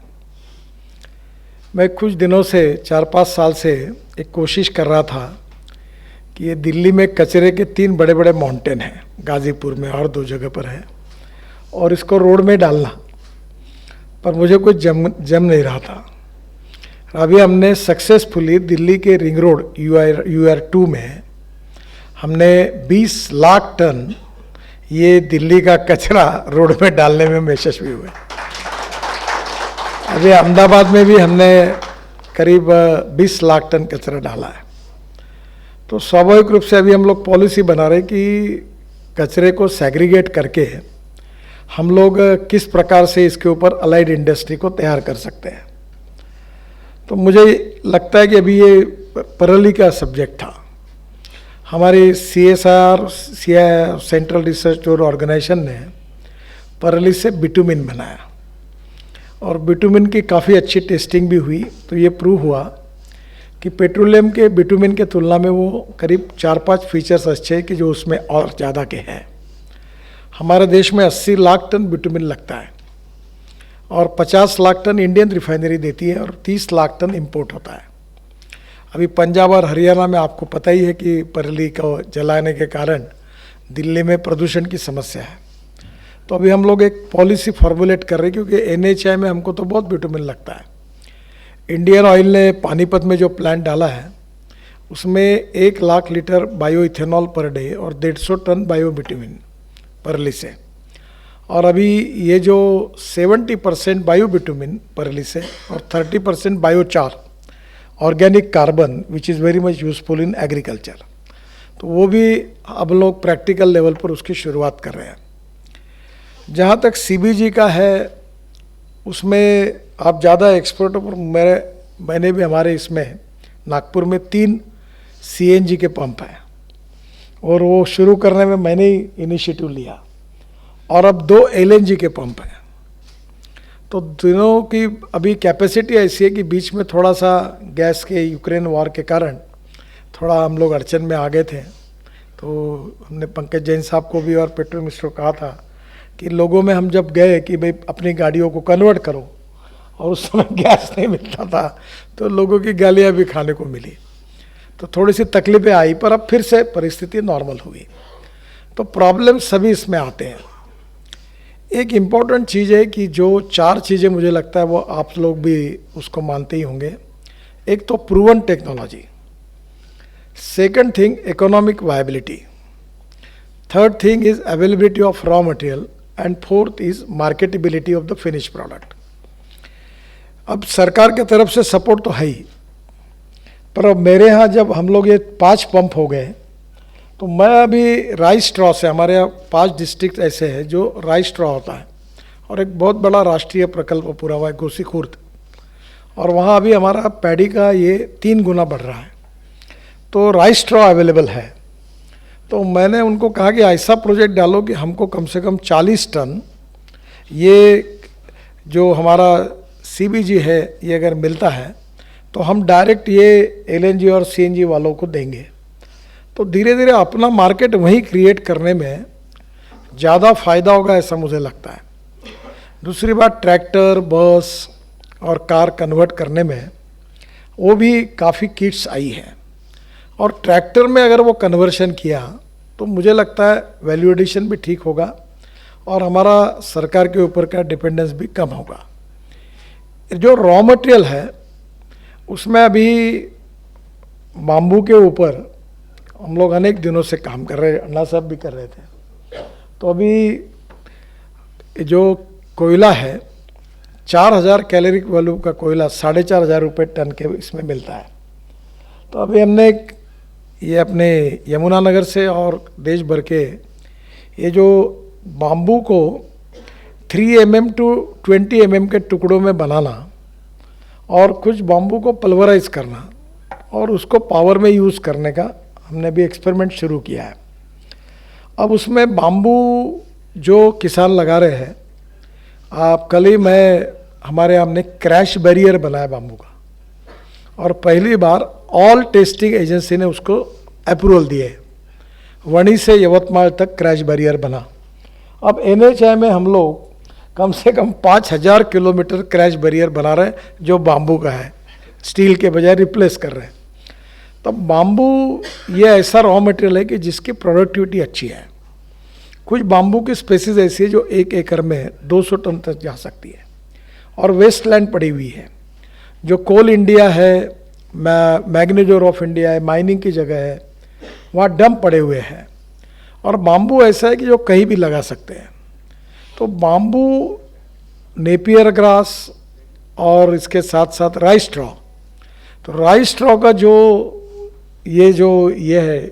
मैं कुछ दिनों से 4-5 साल से एक कोशिश कर रहा था कि ये दिल्ली में कचरे के 3 बड़े बड़े माउंटेन हैं, गाज़ीपुर में और 2 जगह पर है, और इसको रोड में डालना, पर मुझे कुछ जम नहीं रहा था। अभी हमने सक्सेसफुली दिल्ली के रिंग रोड UR2 में हमने 20 लाख टन ये दिल्ली का कचरा रोड में डालने में हम यशस्वी हुए। अभी अहमदाबाद में भी हमने करीब 20 लाख टन कचरा डाला है। तो स्वाभाविक रूप से अभी हम लोग पॉलिसी बना रहे कि कचरे को सेग्रीगेट करके हम लोग किस प्रकार से इसके ऊपर अलाइड इंडस्ट्री को तैयार कर सकते हैं। तो मुझे लगता है कि अभी ये परली का सब्जेक्ट था। हमारी CSR सेंट्रल रिसर्च और ऑर्गेनाइजेशन ने परली से बिटुमिन बनाया और बिटुमिन की काफ़ी अच्छी टेस्टिंग भी हुई। तो ये प्रूव हुआ कि पेट्रोलियम के बिटुमिन के तुलना में वो करीब 4-5 फीचर्स अच्छे हैं कि जो उसमें और ज़्यादा के हैं। हमारे देश में 80 लाख टन बिटुमिन लगता है और 50 लाख टन इंडियन रिफाइनरी देती है और 30 लाख टन इंपोर्ट होता है। अभी पंजाब और हरियाणा में आपको पता ही है कि परली को जलाने के कारण दिल्ली में प्रदूषण की समस्या है। तो अभी हम लोग एक पॉलिसी फॉर्मुलेट कर रहे हैं क्योंकि NHI में हमको तो बहुत बिटुमिन लगता है। इंडियन ऑयल ने पानीपत में जो प्लांट डाला है उसमें 1 lakh litre bio ethanol per day और 150 टन बायो बिटुमिन परली से, और अभी ये जो 70% बायो बिटुमिन परली से और 30% biochar organic carbon which is very much useful in agriculture, तो वो भी अब लोग प्रैक्टिकल लेवल पर उसकी शुरुआत कर रहे हैं। जहाँ तक CBG का है उसमें आप ज़्यादा एक्सपर्ट हो, पर मैंने भी हमारे इसमें नागपुर में 3 CNG के पंप हैं और वो शुरू करने में मैंने ही इनिशिएटिव लिया, और अब 2 LNG के पंप हैं। तो दोनों की अभी कैपेसिटी ऐसी है कि बीच में थोड़ा सा गैस के यूक्रेन वॉर के कारण थोड़ा हम लोग अड़चन में आ गए थे। तो हमने पंकज जैन साहब को भी और पेट्रोल मिनिस्टर को कहा था कि लोगों में हम जब गए कि भाई अपनी गाड़ियों को कन्वर्ट करो, और उस समय गैस नहीं मिलता था तो लोगों की गालियाँ भी खाने को मिली, तो थोड़ी सी तकलीफें आई, पर अब फिर से परिस्थिति नॉर्मल हुई। तो प्रॉब्लम सभी इसमें आते हैं। एक इम्पॉर्टेंट चीज़ है कि जो 4 चीज़ें मुझे लगता है वो आप लोग भी उसको मानते ही होंगे। एक तो proven technology, second thing economic viability, third thing is availability of raw material, and fourth is marketability of the finish product. अब सरकार के तरफ से सपोर्ट तो है ही, पर अब मेरे यहाँ जब हम लोग ये 5 पंप हो गए तो मैं अभी राइस स्ट्रॉ से, हमारे यहाँ 5 डिस्ट्रिक्ट ऐसे हैं जो राइस स्ट्रॉ होता है, और एक बहुत बड़ा राष्ट्रीय प्रकल्प पूरा हुआ है गोसीखुर्द, और वहाँ अभी हमारा पैडी का ये 3 गुना बढ़ रहा है, तो राइस स्ट्रॉ अवेलेबल है। तो मैंने उनको कहा कि ऐसा प्रोजेक्ट डालो कि हमको कम से कम 40 टन ये जो हमारा CBG है ये अगर मिलता है तो हम डायरेक्ट ये LNG और CNG वालों को देंगे। तो धीरे धीरे अपना मार्केट वहीं क्रिएट करने में ज़्यादा फायदा होगा, ऐसा मुझे लगता है। दूसरी बात, ट्रैक्टर, बस और कार कन्वर्ट करने में वो भी काफ़ी किट्स आई है, और ट्रैक्टर में अगर वो कन्वर्शन किया तो मुझे लगता है वैल्यू एडिशन भी ठीक होगा और हमारा सरकार के ऊपर का डिपेंडेंस भी कम होगा। जो रॉ मटेरियल है उसमें अभी बाम्बू के ऊपर हम लोग अनेक दिनों से काम कर रहे हैं, अन्ना साहब भी कर रहे थे। तो अभी जो कोयला है 4000 कैलोरी वैल्यू का कोयला 4500 रुपये टन के इसमें मिलता है। तो अभी हमने ये अपने यमुनानगर से और देश भर के ये जो बाम्बू को 3 mm to 20 mm के टुकड़ों में बनाना और कुछ बाम्बू को पल्वराइज करना और उसको पावर में यूज़ करने का हमने भी एक्सपेरिमेंट शुरू किया है। अब उसमें बाम्बू जो किसान लगा रहे हैं, आप कल ही हमारे हमने क्रैश बैरियर बनाया बाम्बू का, और पहली बार ऑल टेस्टिंग एजेंसी ने उसको अप्रूवल दिए। वणी से यवतमाल तक क्रैश बैरियर बना। अब NHI में हम लोग कम से कम 5000 किलोमीटर क्रैश बैरियर बना रहे हैं जो बाम्बू का है, स्टील के बजाय रिप्लेस कर रहे हैं। तब बाम्बू ये ऐसा रॉ मटेरियल है कि जिसकी प्रोडक्टिविटी अच्छी है। कुछ बाम्बू की स्पेसीज ऐसी है जो 1 एकड़ में 200 टन तक जा सकती है, और वेस्ट लैंड पड़ी हुई है। जो कोल इंडिया है, मैग्नीज ऑफ इंडिया है, माइनिंग की जगह है, वहाँ डंप पड़े हुए हैं। और बाम्बू ऐसा है कि जो कहीं भी लगा सकते हैं। तो बाम्बू, नेपियर ग्रास और इसके साथ साथ राइस स्ट्रॉ, तो राइस स्ट्रॉ का जो ये है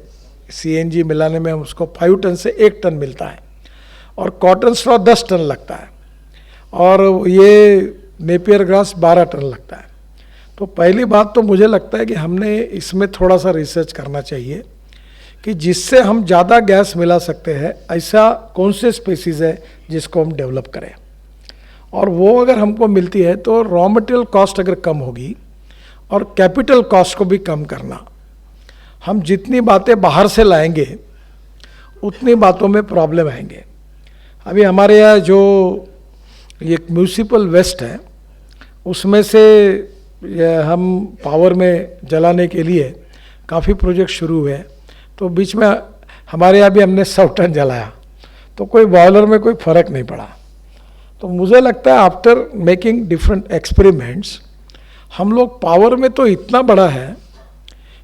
CNG मिलाने में हम उसको 5 टन से 1 टन मिलता है, और कॉटन स्ट्रॉ 10 टन लगता है, और ये नेपियर ग्रास 12 टन लगता है। तो पहली बात तो मुझे लगता है कि हमने इसमें थोड़ा सा रिसर्च करना चाहिए कि जिससे हम ज़्यादा गैस मिला सकते हैं, ऐसा कौन से स्पेसीज़ है जिसको हम डेवलप करें। और वो अगर हमको मिलती है तो रॉ मटेरियल कॉस्ट अगर कम होगी और कैपिटल कॉस्ट को भी कम करना। हम जितनी बातें बाहर से लाएंगे उतनी बातों में प्रॉब्लम आएंगे। अभी हमारे यहाँ जो ये म्यूनिसिपल वेस्ट है उसमें से हम पावर में जलाने के लिए काफ़ी प्रोजेक्ट शुरू हुए। तो बीच में हमारे यहाँ भी हमने 100 टन जलाया, तो कोई बॉयलर में कोई फ़र्क नहीं पड़ा। तो मुझे लगता है आफ्टर मेकिंग डिफरेंट एक्सपेरिमेंट्स हम लोग पावर में तो इतना बड़ा है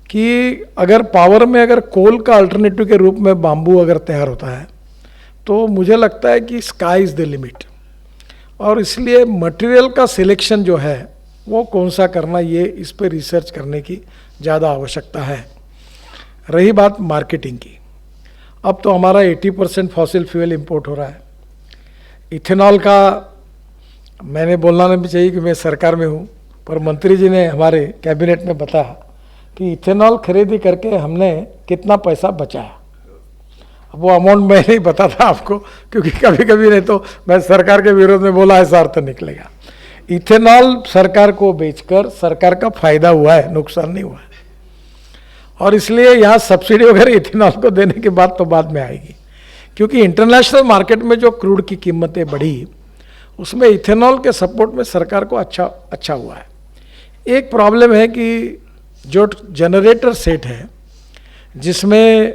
कि अगर पावर में अगर कोल का अल्टरनेटिव के रूप में बाम्बू अगर तैयार होता है तो मुझे लगता है कि स्काई इज़ द लिमिट। और इसलिए मटेरियल का सिलेक्शन जो है वो कौन सा करना, ये इस पर रिसर्च करने की ज़्यादा आवश्यकता है। रही बात मार्केटिंग की, अब तो हमारा 80% फॉसिल फ्यूल इंपोर्ट हो रहा है। इथेनॉल का मैंने बोलना नहीं चाहिए कि मैं सरकार में हूँ, पर मंत्री जी ने हमारे कैबिनेट में बताया कि इथेनॉल खरीदी करके हमने कितना पैसा बचाया। अब वो अमाउंट मैं नहीं बताता आपको, क्योंकि कभी कभी नहीं तो मैं सरकार के विरोध में बोला ऐसा अर्थ निकलेगा। इथेनॉल सरकार को बेचकर सरकार का फायदा हुआ है, नुकसान नहीं हुआ है। और इसलिए यहाँ सब्सिडी वगैरह इथेनॉल को देने की बात तो बाद में आएगी, क्योंकि इंटरनेशनल मार्केट में जो क्रूड की कीमतें बढ़ी उसमें इथेनॉल के सपोर्ट में सरकार को अच्छा हुआ है। एक प्रॉब्लम है कि जो जनरेटर सेट है जिसमें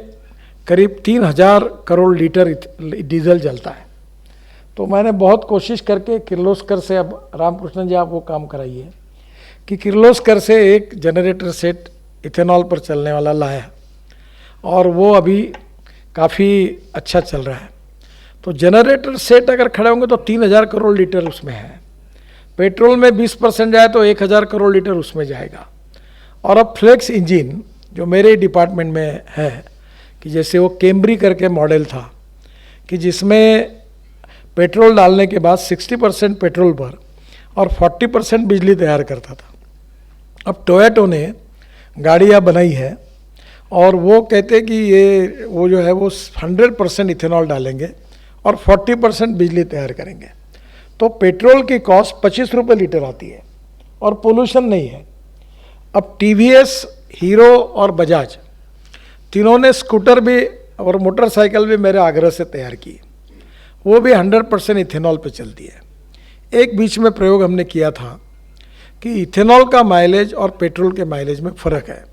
करीब 3000 करोड़ लीटर डीजल जलता है, तो मैंने बहुत कोशिश करके किर्लोस्कर से, अब रामकृष्ण जी आप वो काम कराइए कि किर्लोस्कर से एक जनरेटर सेट इथेनॉल पर चलने वाला लाया, और वो अभी काफ़ी अच्छा चल रहा है। तो जनरेटर सेट अगर खड़े होंगे तो 3000 करोड़ लीटर उसमें है। पेट्रोल में 20% जाए तो 1000 करोड़ लीटर उसमें जाएगा। और अब फ्लेक्स इंजन जो मेरे डिपार्टमेंट में है कि जैसे वो कैम्ब्री करके मॉडल था कि जिसमें पेट्रोल डालने के बाद 60% पेट्रोल पर और 40% बिजली तैयार करता था। अब टोयोटो ने गाड़ियाँ बनाई है और वो कहते कि ये वो जो है वो 100% इथेनॉल डालेंगे और 40% बिजली तैयार करेंगे। तो पेट्रोल की कॉस्ट 25 रुपये लीटर आती है और पोल्यूशन नहीं है। अब टीवीएस, हीरो और बजाज तीनों ने स्कूटर भी और मोटरसाइकिल भी मेरे आग्रह से तैयार की, वो भी 100% इथेनॉल पे चलती है। एक बीच में प्रयोग हमने किया था कि इथेनॉल का माइलेज और पेट्रोल के माइलेज में फ़र्क है।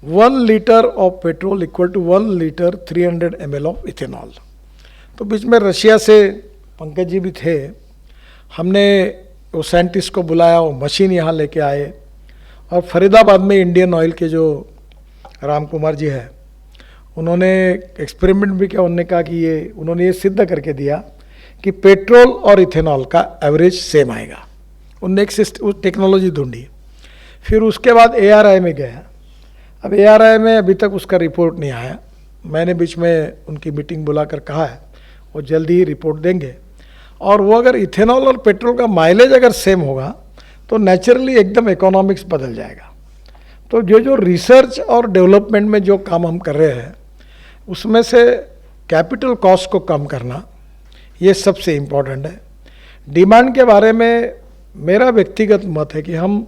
1 litre of petrol equal to 1 litre 300 ml of ethanol. तो बीच में रशिया से पंकज जी भी थे, हमने वो साइंटिस्ट को बुलाया, वो मशीन यहाँ लेके आए और फरीदाबाद में इंडियन ऑयल के जो राम कुमार जी है उन्होंने एक्सपेरिमेंट भी किया। उन्होंने कहा कि उन्होंने ये सिद्ध करके दिया कि पेट्रोल और इथेनॉल का एवरेज सेम आएगा। उनने एक टेक्नोलॉजी ढूंढी। फिर उसके बाद ARI में गया। अब ARI में अभी तक उसका रिपोर्ट नहीं आया। मैंने बीच में उनकी मीटिंग बुलाकर कहा है वो जल्दी ही रिपोर्ट देंगे। और वो अगर इथेनॉल और पेट्रोल का माइलेज अगर सेम होगा तो नेचुरली एकदम इकोनॉमिक्स बदल जाएगा। तो जो रिसर्च और डेवलपमेंट में जो काम हम कर रहे हैं उसमें से कैपिटल कॉस्ट को कम करना ये सबसे इम्पोर्टेंट है। डिमांड के बारे में मेरा व्यक्तिगत मत है कि हम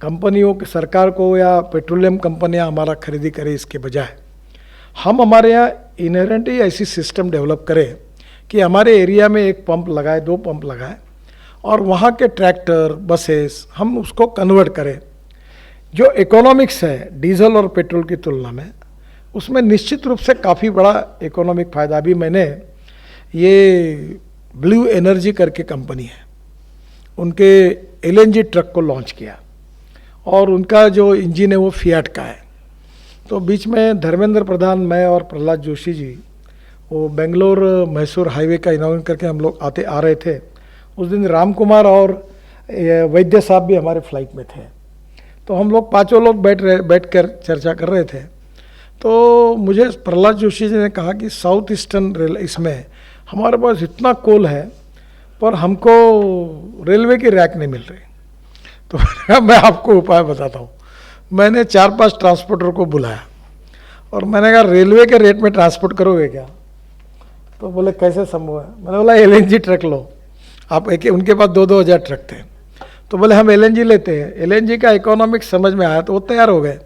कंपनियों के, सरकार को या पेट्रोलियम कंपनियां हमारा खरीदी करें, इसके बजाय हम हमारे यहाँ इनहेरेंटली ऐसी सिस्टम डेवलप करें कि हमारे एरिया में 1 पंप लगाए, 2 पंप लगाए और वहाँ के ट्रैक्टर, बसेस हम उसको कन्वर्ट करें। जो इकोनॉमिक्स है डीजल और पेट्रोल की तुलना में, उसमें निश्चित रूप से काफ़ी बड़ा इकोनॉमिक फ़ायदा। अभी मैंने ये ब्लू एनर्जी करके कंपनी है, उनके LNG ट्रक को लॉन्च किया और उनका जो इंजन है वो फियाट का है। तो बीच में धर्मेंद्र प्रधान, मैं और प्रहलाद जोशी जी वो बेंगलोर मैसूर हाईवे का इनॉग्रेशन करके हम लोग आ रहे थे। उस दिन राम कुमार और वैद्य साहब भी हमारे फ्लाइट में थे। तो हम लोग 5 लोग बैठ कर चर्चा कर रहे थे। तो मुझे प्रहलाद जोशी जी ने कहा कि साउथ ईस्टर्न रेल, इसमें हमारे पास इतना कोल है पर हमको रेलवे की रैक नहीं मिल रही। तो मैं आपको उपाय बताता हूँ। मैंने 4-5 ट्रांसपोर्टर को बुलाया और मैंने कहा रेलवे के रेट में ट्रांसपोर्ट करोगे क्या? तो बोले कैसे संभव है? मैंने बोला LNG ट्रक लो आप। उनके पास 2-2 हज़ार ट्रक थे। तो बोले हम LNG लेते हैं। LNG का इकोनॉमिक्स समझ में आया तो वो तैयार हो गए।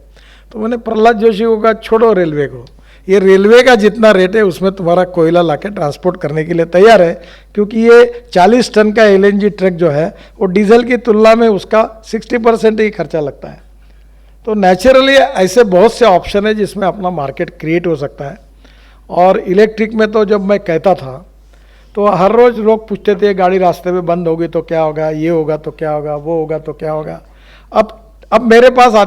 तो मैंने प्रहलाद जोशी को कहा छोड़ो रेलवे को, ये रेलवे का जितना रेट है उसमें तुम्हारा कोयला लाके ट्रांसपोर्ट करने के लिए तैयार है, क्योंकि ये 40 टन का LNG ट्रक जो है वो डीजल की तुलना में उसका 60% ही खर्चा लगता है। तो नेचुरली ऐसे बहुत से ऑप्शन है जिसमें अपना मार्केट क्रिएट हो सकता है। और इलेक्ट्रिक में तो जब मैं कहता था तो हर रोज़ लोग पूछते थे गाड़ी रास्ते में बंद होगी तो क्या होगा, ये होगा तो क्या होगा, वो होगा तो क्या होगा। अब मेरे पास आते